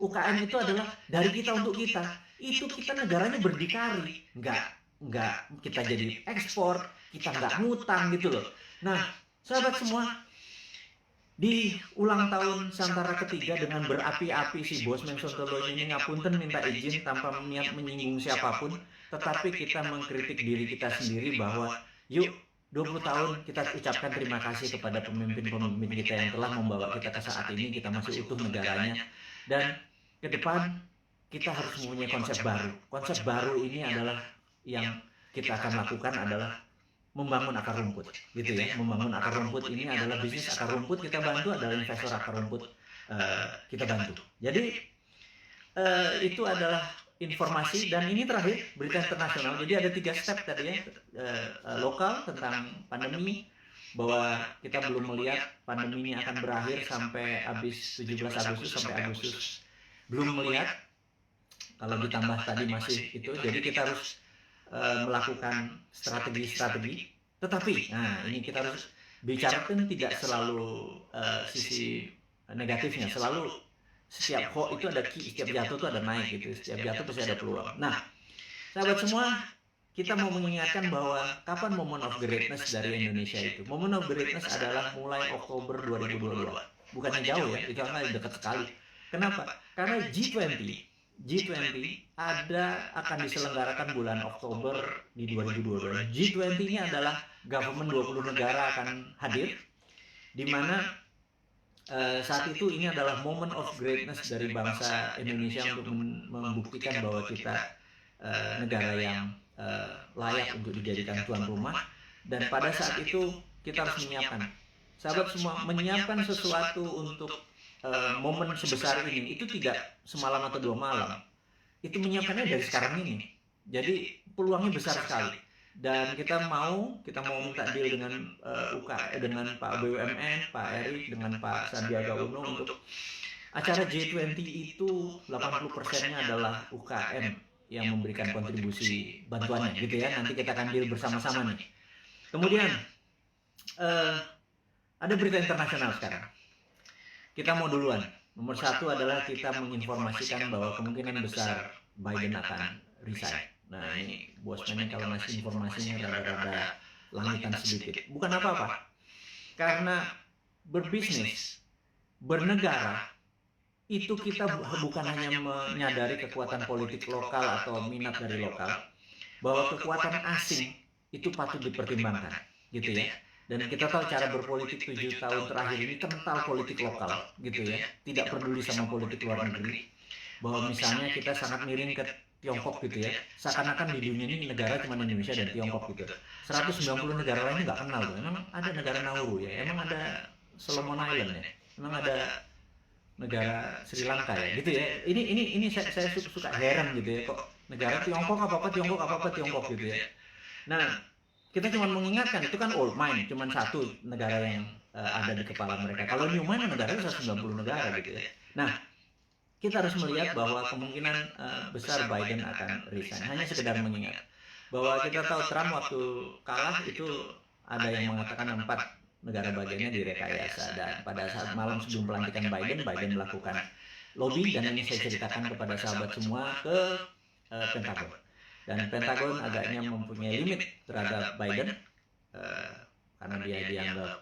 UKM itu adalah dari kita untuk kita. Itu kita negaranya berdikari, nggak kita jadi ekspor, kita nggak ngutang gitu loh. Nah, sahabat semua, di ulang tahun Santara ketiga dengan berapi-api si Bosman Sontoloyo ini ngapunten minta izin tanpa niat menyinggung siapapun, tetapi kita mengkritik diri kita sendiri bahwa yuk 20 tahun kita ucapkan terima kasih kepada pemimpin-pemimpin kita yang telah membawa kita ke saat ini, kita masih utuh negaranya, dan ke depan kita harus mempunyai konsep baru. Konsep baru ini adalah yang kita akan lakukan adalah membangun akar rumput, gitu ya. Membangun akar rumput ini adalah bisnis akar rumput, kita bantu adalah investor akar rumput, kita bantu. Jadi itu adalah informasi, dan ini terakhir berita internasional. Jadi ada 3 step tadi ya, lokal tentang pandemi, bahwa kita belum melihat pandemi ini akan berakhir sampai habis 17 Agustus sampai Agustus, belum melihat. Kalau ditambah tadi masih itu, jadi kita harus melakukan strategi-strategi. Tetapi, nah ini kita harus bicarakan tidak selalu sisi negatifnya, selalu setiap hoax itu ada setiap jatuh itu ada naik gitu, setiap jatuh pasti ada peluang. Nah, sahabat semua, kita mau mengingatkan bahwa kapan moment of greatness dari Indonesia itu. Moment of greatness adalah mulai Oktober 2022. Bukannya jauh ya, itu akan dekat sekali. Kenapa? Karena G20 akan diselenggarakan bulan Oktober di 2022. G20 ini adalah government 20 negara akan hadir, di mana saat itu ini adalah moment of greatness dari bangsa Indonesia untuk membuktikan bahwa kita negara yang layak untuk dijadikan tuan rumah. Dan pada saat itu kita harus menyiapkan, sahabat semua, menyiapkan sesuatu untuk momen sebesar ini. Itu tidak semalam atau 2 malam, itu menyiapkannya dari sekarang ini. Jadi peluangnya besar sekali. Dan kita mau minta deal dengan dengan Pak BUMN, Pak Erik, dengan Pak Sandiaga Uno untuk acara G20 itu 80%-nya adalah UKM yang memberikan kontribusi bantuannya, gitu ya. Nanti kita akan deal bersama-sama nih. Kemudian ada berita internasional sekarang. Kita mau duluan. Nomor 1 adalah kita menginformasikan bahwa kemungkinan besar Biden akan resign. Nah ini bosman kalau ngasih informasinya rada-rada langitan sedikit. Bukan apa-apa. Karena berbisnis, bernegara, itu kita bukan hanya menyadari kekuatan politik lokal atau minat dari lokal, bahwa kekuatan asing itu patut dipertimbangkan, gitu ya. Dan kita tahu cara berpolitik 7 tahun terakhir ini kental politik lokal, gitu ya. Tidak peduli sama politik luar negeri. Bahwa misalnya kita sangat miring ke Tiongkok, gitu ya. Seakan-akan di dunia ini negara cuma Indonesia dan Tiongkok, gitu. 190 negara lain nggak kenal tuh. Emang ada negara Nauru ya, emang ada Solomon Island ya, emang ada negara Sri Lanka ya, gitu ya. Ini saya suka heran gitu ya, kok negara Tiongkok apa-apa Tiongkok gitu ya. Nah, kita cuma mengingatkan itu kan old mind, cuma 1 negara yang ada di kepala mereka. Kalau new mind negara 190 negara gitu ya. Nah, kita harus melihat bahwa kemungkinan besar Biden akan resign. Hanya sekedar mengingat bahwa kita tahu Trump waktu kalah itu ada yang mengatakan 4 negara bagiannya direkayasa, dan pada saat malam sebelum pelantikan Biden melakukan lobby, dan ini saya ceritakan kepada sahabat semua ke Pentagon. Dan Pentagon agaknya mempunyai limit terhadap Biden karena dia dianggap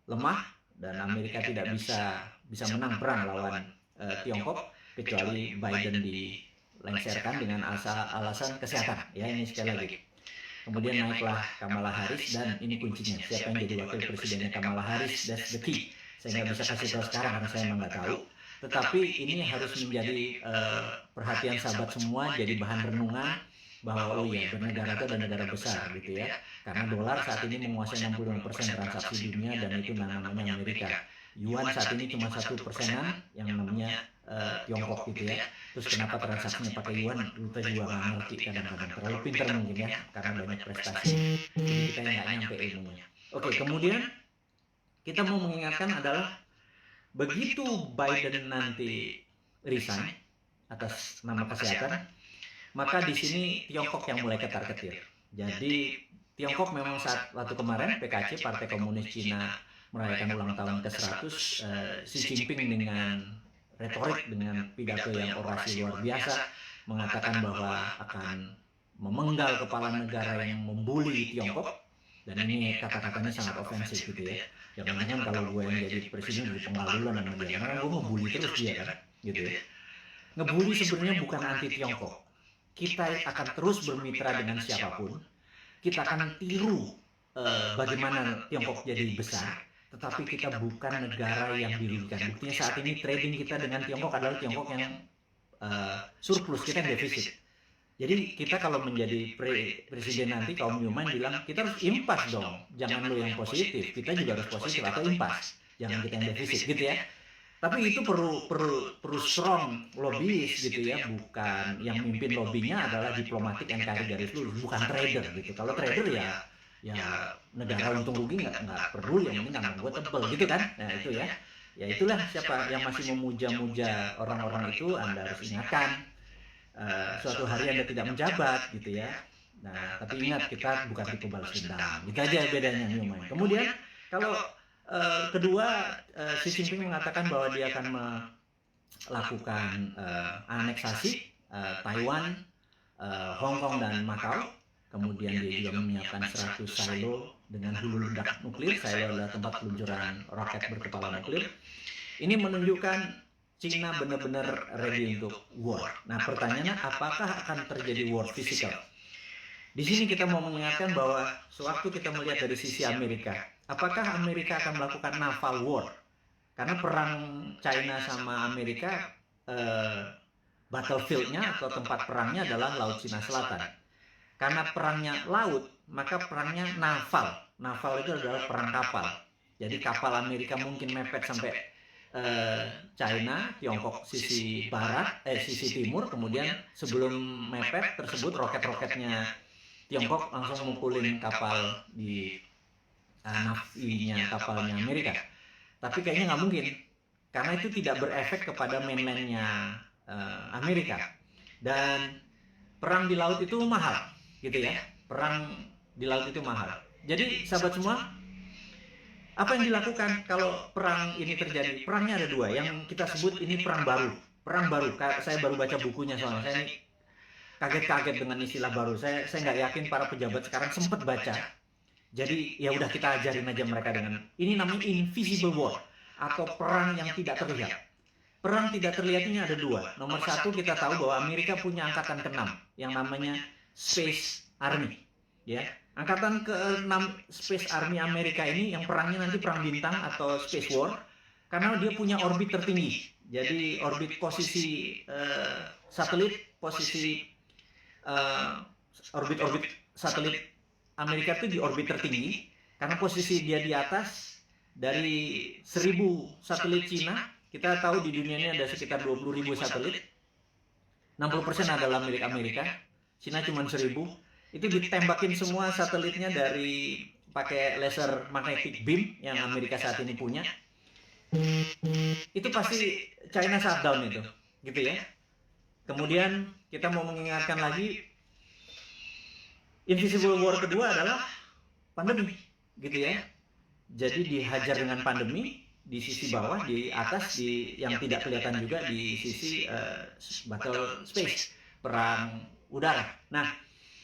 lemah, dan Amerika tidak bisa menang perang lawan Tiongkok kecuali Biden dilengsarkan dengan alasan kesehatan. Ya, ini sekali lagi. Kemudian naiklah Kamala Harris, dan ini kuncinya, siapa yang jadi wakil presidennya Kamala Harris, that's the key. Saya nggak bisa kasih tahu sekarang karena saya memang nggak tahu. Tetapi ini harus menjadi perhatian sahabat semua, jadi bahan renungan bahwa oh iya, bernegara itu ada negara besar gitu ya. Karena dolar saat ini menguasai 65% transaksi dunia, dan itu namanya Amerika. Yuan saat ini cuma 1%-an yang namanya Tiongkok gitu ya. Terus kenapa transaksinya pakai yuan? Kita juga nggak ngerti kadang-kadang. Terlalu pintar mungkin ya, karena banyak prestasi. Jadi kita nggak nyampe ilmunya. Oke, kemudian kita mau mengingatkan adalah begitu Biden nanti resign atas nama kesehatan, maka di sini Tiongkok yang mulai ketar-ketir. Jadi Tiongkok memang saat waktu kemarin PKC, Partai Komunis Cina, merayakan ulang tahun ke-100, Xi Jinping dengan retorik, dengan pidato yang orasi luar biasa, mengatakan bahwa akan memenggal kepala negara yang membuli Tiongkok, dan ini kata-katanya sangat ofensif gitu ya. Jangan-jangan kalau gue yang jadi presiden jadi penggalulan sama dia, karena gue ngebully terus dia kan, gitu ya. Ngebully sebenarnya bukan anti Tiongkok. Kita akan terus bermitra dengan siapapun, kita akan tiru bagaimana Tiongkok jadi besar, tetapi kita bukan negara yang dirugikan. Buktinya saat ini trading kita dengan Tiongkok adalah Tiongkok yang surplus, kita yang defisit. Jadi kita kalau menjadi presiden nanti, kaum Newman bilang kita harus impas dong, jangan lo yang positif, kita juga harus positif atau impas, jangan kita yang defisit gitu ya. Tapi itu perlu strong lobbyis gitu ya, bukan yang mimpin lobbynya adalah diplomatik NKRI garis lurus, bukan trader gitu. Kalau trader ya negara untung rugi nggak peduli, yang penting tangan gue tebel gitu kan. Nah itu ya itulah siapa yang masih memuja-muja orang-orang itu, Anda harus ingatkan suatu hari Anda tidak menjabat gitu ya. Nah tapi ingat, kita bukan tipe balas dendam, itu aja bedanya Newman. Kemudian kalau kedua, Xi Jinping mengatakan bahwa dia akan melakukan aneksasi Taiwan, Hong Kong dan Macau. Kemudian dia juga menyiapkan 100 silo dengan hulu ledak nuklir. Silo adalah tempat peluncuran roket berkepala nuklir. Ini menunjukkan Cina benar-benar ready untuk war. Nah pertanyaannya, apakah akan terjadi war physical? Di sini kita mau mengingatkan bahwa sewaktu kita melihat dari sisi Amerika, apakah Amerika akan melakukan naval war? Karena perang China sama Amerika, battlefield-nya atau tempat perangnya adalah Laut Cina Selatan. Karena perangnya laut, maka perangnya naval. Naval itu adalah perang kapal. Jadi kapal Amerika mungkin mepet sampai China, Tiongkok sisi barat, sisi timur, kemudian sebelum mepet tersebut roket-roketnya Tiongkok langsung mukulin kapal di navinya kapalnya Amerika. Tapi kayaknya nggak mungkin, karena itu tidak berefek kepada mainlandnya Amerika. Dan perang di laut itu mahal, gitu ya. Perang di laut itu mahal. Jadi sahabat semua, apa yang dilakukan kalau perang ini terjadi? Perangnya ada dua, yang kita sebut ini perang baru. Perang baru, saya baru baca bukunya soalnya, saya ini kaget-kaget dengan istilah baru. Saya nggak yakin para pejabat sekarang sempat baca. Jadi ya udah kita ajarin aja mereka dengan ini, namanya invisible war atau perang yang tidak terlihat. Perang tidak terlihat ini ada dua. Nomor satu, kita tahu bahwa Amerika punya angkatan ke-6 yang namanya Space Army, ya. Angkatan ke-6 Space Army Amerika ini yang perangnya nanti perang bintang atau Space War, karena dia punya orbit tertinggi. Jadi orbit posisi satelit, posisi orbit satelit Amerika itu di orbit tertinggi, karena posisi dia di atas dari 1000 satelit Cina. Kita tahu di dunia ini ada sekitar 20.000 satelit, 60% adalah milik Amerika, Cina cuma 1000. Itu ditembakin semua satelitnya dari pakai laser magnetic beam yang Amerika saat ini punya. Itu pasti China shutdown itu, gitu ya. Kemudian kita mau mengingatkan lagi, invisible war kedua adalah pandemi, gitu ya. Jadi dihajar dengan pandemi di sisi bawah, di atas, di yang tidak kelihatan juga di sisi battle space, perang udara. Nah,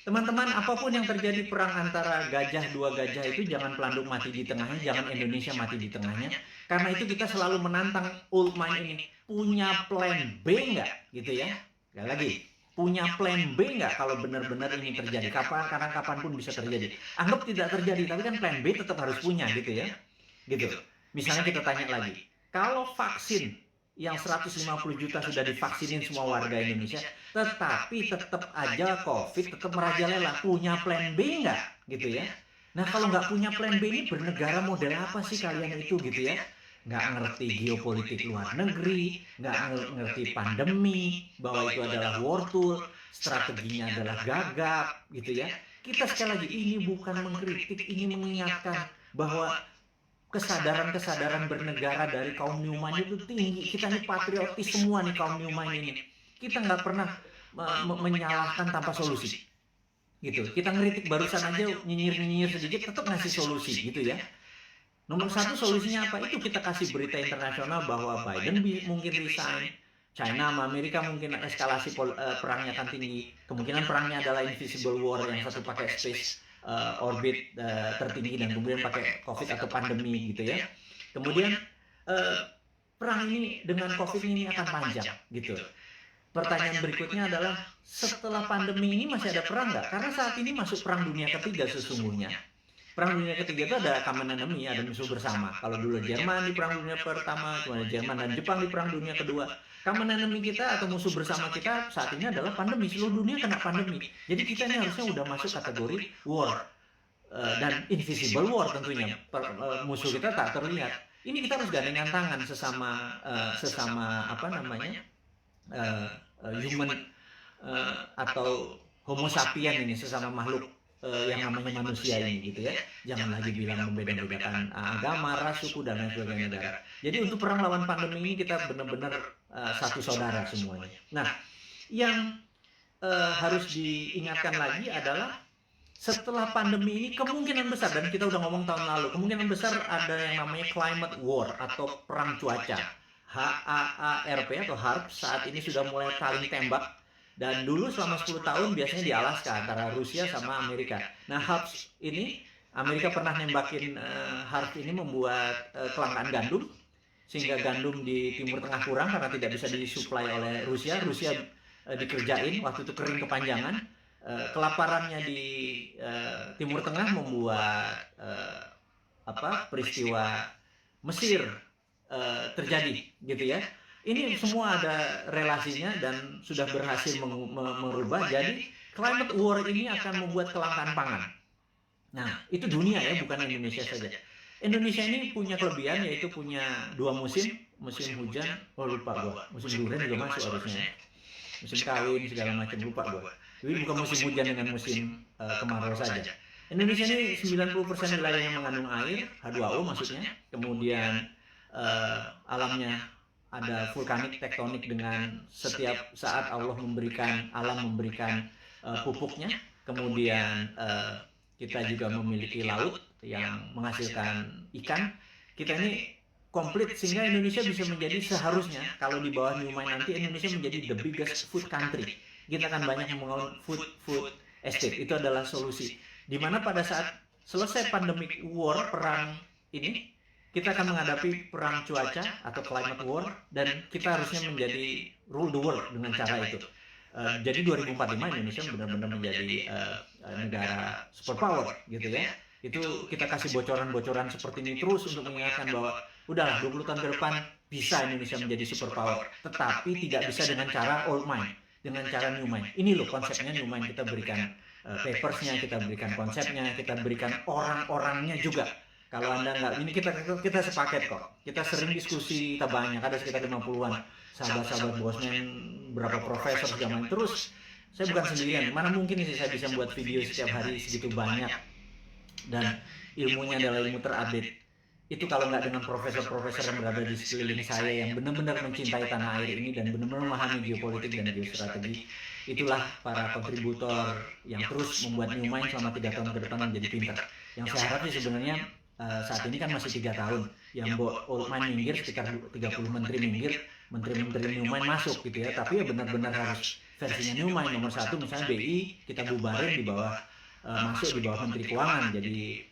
teman-teman, apapun yang terjadi perang antara dua gajah itu, jangan Pelanduk mati di tengahnya, jangan Indonesia mati di tengahnya. Karena itu kita selalu menantang old mind ini. Punya plan B nggak? Gitu ya. Sekali lagi, punya plan B nggak kalau benar-benar ini terjadi? Karena kapanpun bisa terjadi. Anggap tidak terjadi, tapi kan plan B tetap harus punya gitu ya. Gitu. Misalnya kita tanya lagi, kalau vaksin yang 150 juta sudah divaksinin semua warga Indonesia, tetapi tetap aja COVID tetap merajalela, punya plan B nggak? Gitu ya. Nah kalau nggak punya plan B, ini bernegara model apa sih kalian itu gitu ya? Nggak ngerti geopolitik luar negeri, nggak ngerti pandemi, bahwa itu adalah war tool, strateginya adalah gagap gitu ya. Kita sekali lagi, ini bukan mengkritik, ini mengingatkan bahwa kesadaran bernegara dari kaum Newman itu tinggi. Kita ini patriotis semua nih kaum Newman ini. Kita nggak pernah menyalahkan tanpa solusi. Gitu. Kita ngeritik barusan aja, nyinyir sedikit, tetap ngasih solusi gitu ya. Nomor satu solusinya apa? Itu kita kasih berita internasional bahwa Biden mungkin resign, China sama Amerika mungkin eskalasi perangnya akan tinggi. Kemungkinan perangnya adalah invisible war, yang satu pakai space orbit tertinggi dan kemudian pakai COVID atau pandemi gitu ya. Kemudian perang ini dengan COVID ini akan panjang gitu. pertanyaan berikutnya adalah, setelah pandemi ini masih ada perang nggak? Karena saat ini masuk perang dunia ketiga sesungguhnya. Perang dunia ketiga itu ada common enemy, ada musuh bersama. Kalau dulu Jerman di perang dunia pertama, kemudian Jerman dan Jepang di perang dunia kedua. Common enemy kita atau musuh bersama kita saat ini adalah pandemi. Seluruh dunia kena pandemi. Jadi kita ini harusnya udah masuk kategori war. Dan invisible war tentunya. Musuh kita tak terlihat. Ini kita harus gandengan tangan sesama apa namanya, human atau homo sapien ini, sesama makhluk yang namanya manusia ini gitu ya. Jangan lagi bilang membeda-bedakan agama, ras, suku dan lain sebagainya, negara. Jadi untuk perang lawan pandemi ini kita benar-benar satu saudara semuanya. Nah, yang harus diingatkan lagi adalah setelah pandemi ini kemungkinan besar, dan kita udah ngomong tahun lalu, kemungkinan besar ada yang namanya climate war atau perang cuaca. HAARP atau HARP saat ini sudah mulai saling tembak. Dan dulu selama 10 tahun biasanya di Alaska antara Rusia sama Amerika. Nah, HARP ini, Amerika pernah nembakin HARP ini membuat kelangkaan gandum, sehingga gandum di Timur Tengah kurang karena tidak bisa disuplai oleh Rusia. Rusia dikerjain, waktu itu kering kepanjangan. Kelaparannya di Timur Tengah membuat peristiwa Mesir terjadi gitu ya. Ini semua ada relasinya dan sudah berhasil merubah. Jadi climate war ini akan membuat kelangkaan pangan. Nah, itu dunia ya, bukan Indonesia saja. Indonesia ini punya kelebihan, yaitu punya 2 musim, musim hujan, lupa gua, musim durian juga masuk harusnya, musim kawin segala macam, lupa gua. Jadi bukan musim hujan dengan musim kemarau saja. Indonesia ini 90% wilayahnya mengandung air, H2O maksudnya. Kemudian alamnya ada vulkanik, tektonik, dengan setiap saat Allah memberikan, alam memberikan pupuknya. Kemudian kita juga memiliki laut yang menghasilkan ikan. Kita ini komplit sehingga Indonesia bisa menjadi, seharusnya kalau di bawah Newmine nanti, Indonesia menjadi the biggest food country. Kita akan banyak membangun food estate. Itu adalah solusi. Dimana pada saat selesai pandemic war, perang ini, kita akan menghadapi perang cuaca atau climate war, dan kita harusnya menjadi rule the world dengan cara itu. Jadi 2045 Indonesia benar-benar menjadi negara superpower gitu ya. Itu kita kasih bocoran-bocoran seperti ini terus untuk mengingatkan bahwa udahlah 20 tahun ke depan bisa Indonesia menjadi superpower, tetapi tidak bisa dengan cara old mind, dengan cara new mind. Ini loh konsepnya new mind, kita berikan papersnya, kita berikan konsepnya, kita berikan orang-orangnya juga. Kalau Anda nggak, ini kita sepaket kok. Kita sering diskusi, kita banyak, ada sekitar 50-an sahabat-sahabat Bosman, berapa profesor zaman. Terus saya bukan sendirian, mana mungkin sih saya bisa buat video setiap hari segitu banyak, dan ilmunya adalah ilmu terupdate. Itu kalau nggak dengan profesor-profesor yang berada di sekeliling saya yang benar-benar mencintai tanah air ini dan benar-benar memahami geopolitik dan geostrategi. Itulah para kontributor yang terus membuat Newmine selama 3 tahun ke depan menjadi pintar. Yang saya harap sih sebenarnya saat ini kan masih 3 tahun, yang old mind minggir, sekitar 30 menteri minggir, menteri-menteri Newmine masuk gitu ya. Tapi ya benar-benar harus versinya Newmine. Nomor 1 misalnya BI kita bubarin di bawah, masuk di bawah Menteri Keuangan jadi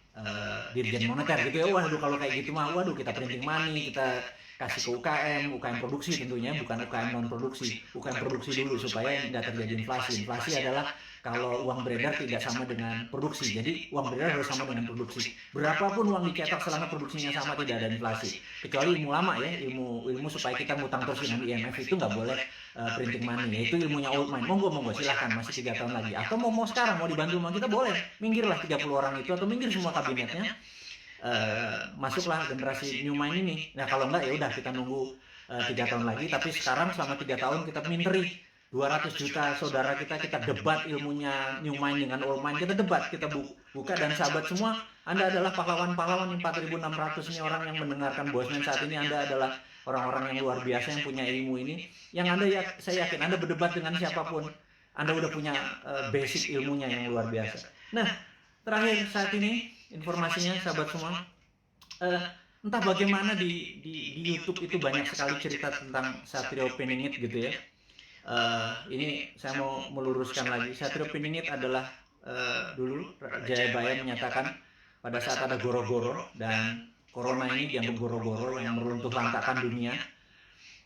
Dirjen Moneter gitu ya. Waduh, kalau kayak gitu mah waduh, kita printing money, kita kasih ke UKM produksi tentunya, bukan UKM non produksi, UKM produksi dulu supaya tidak terjadi inflasi. Inflasi adalah kalau uang beredar tidak sama dengan produksi, jadi uang beredar harus sama dengan produksi. Berapapun uang dicetak selama produksinya sama tidak ada inflasi. Kecuali ilmu lama ya, ilmu supaya kita ngutang terus dengan IMF itu nggak boleh printing money. Ya, itu ilmunya old mind. Monggo silahkan, masih 3 tahun lagi. Atau mau sekarang mau dibantu sama kita boleh, minggirlah 30 orang itu atau minggir semua kabinetnya. Masuklah generasi Newmine ini. Nah kalau enggak ya udah kita nunggu 3 tahun lagi. Tapi sekarang selama 3 tahun kita minteri 200 juta saudara kita debat ilmunya Newmine dengan old mind, kita debat, kita buka. Dan sahabat semua, Anda adalah pahlawan-pahlawan 4.600 ini orang yang mendengarkan Bosman saat ini. Anda adalah orang-orang yang luar biasa yang punya ilmu ini, yang Anda saya yakin Anda berdebat dengan siapapun, Anda udah punya basic ilmunya yang luar biasa. Nah terakhir saat ini informasinya sahabat semua, entah bagaimana di YouTube itu banyak sekali cerita tentang Satrio Piningit gitu ya. Ini saya mau meluruskan lagi. Satrio Piningit adalah dulu Jayabaya menyatakan pada saat ada goro-goro dan corona ini dianggap goro-goro yang meruntuh lantakan dunia,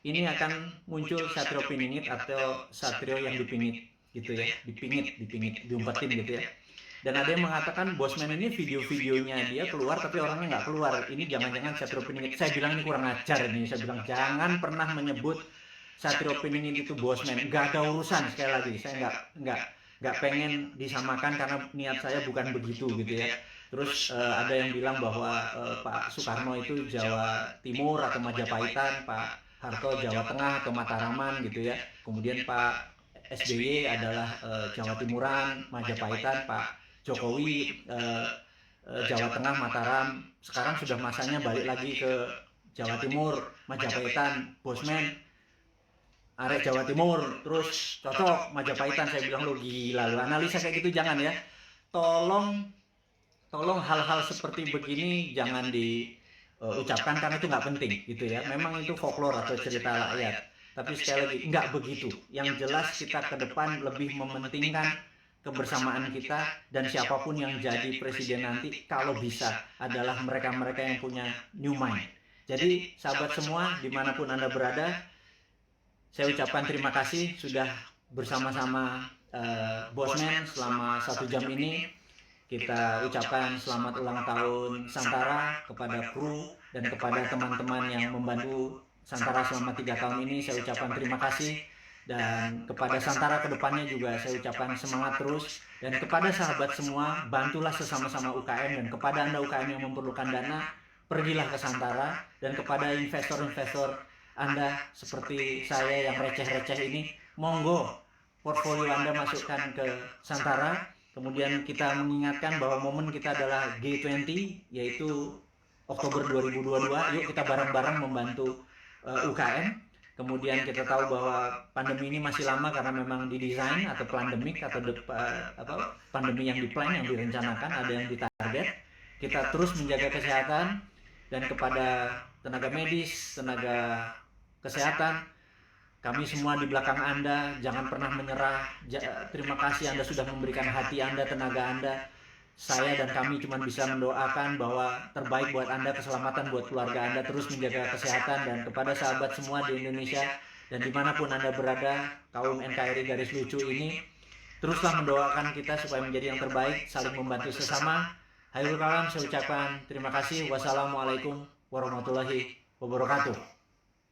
ini akan muncul Satrio Piningit atau Satrio yang dipingit gitu ya, dipingit, diumpetin gitu ya. Dan ada yang mengatakan Bosman ini video-videonya dia keluar tapi orangnya nggak keluar. Ini jangan-jangan Satrio Piningit. Saya bilang ini kurang ajar ini. Saya bilang jangan pernah menyebut Satrio Piningit itu Bosman. Nggak ada urusan, sekali lagi. Saya nggak pengen disamakan karena niat saya bukan begitu gitu ya. Terus ada yang bilang bahwa Pak Soekarno itu Jawa Timur atau Majapahitan, Pak Harto Jawa Tengah atau Mataraman gitu ya. Kemudian Pak SBY adalah Jawa Timuran, Majapahitan, Pak Jokowi Jawa Tengah, Mataram. Sekarang sudah masanya balik lagi ke Jawa Timur, Majapahitan, Bosman, arek Jawa Timur, terus cocok Majapahitan. Saya bilang lo gila, lo analisa kayak gitu jangan ya. Tolong hal-hal seperti begini jangan diucapkan karena itu nggak penting gitu ya. Memang itu folklore atau cerita rakyat. Tapi sekali lagi nggak begitu. Yang jelas kita ke depan lebih mementingkan kebersamaan kita, dan siapapun yang jadi presiden nanti kalau bisa adalah mereka-mereka yang punya new mind. Jadi sahabat semua dimanapun Anda berada, saya ucapkan terima kasih sudah bersama-sama Bosman selama 1 jam ini. Kita ucapkan selamat ulang tahun Santara kepada kru dan kepada teman-teman yang membantu Santara selama 3 tahun ini. Saya ucapkan terima kasih. Dan kepada Santara kedepannya juga saya ucapkan semangat terus. Dan kepada sahabat semua, bantulah sesama-sama UKM. Dan kepada Anda UKM yang memerlukan dana, pergilah ke Santara. Dan kepada investor-investor Anda seperti saya yang receh-receh ini, monggo portfolio Anda masukkan ke Santara. Kemudian kita mengingatkan bahwa momen kita adalah G20, yaitu Oktober 2022. Yuk kita bareng-bareng membantu UKM. Kemudian kita tahu bahwa pandemi ini masih lama karena memang didesain atau pandemik atau pandemi yang diplan, yang direncanakan, ada yang ditarget. Kita terus menjaga kesehatan, dan kepada tenaga medis, tenaga kesehatan, kami semua di belakang Anda, jangan pernah menyerah. Terima kasih Anda sudah memberikan hati Anda, tenaga Anda. Saya dan kami cuma bisa mendoakan bahwa terbaik buat Anda, keselamatan buat keluarga Anda, terus menjaga kesehatan. Dan kepada sahabat semua di Indonesia dan dimanapun Anda berada, kaum NKRI garis lucu ini, teruslah mendoakan kita supaya menjadi yang terbaik, saling membantu sesama. Hairul kalam, saya ucapkan terima kasih. Wassalamualaikum warahmatullahi wabarakatuh.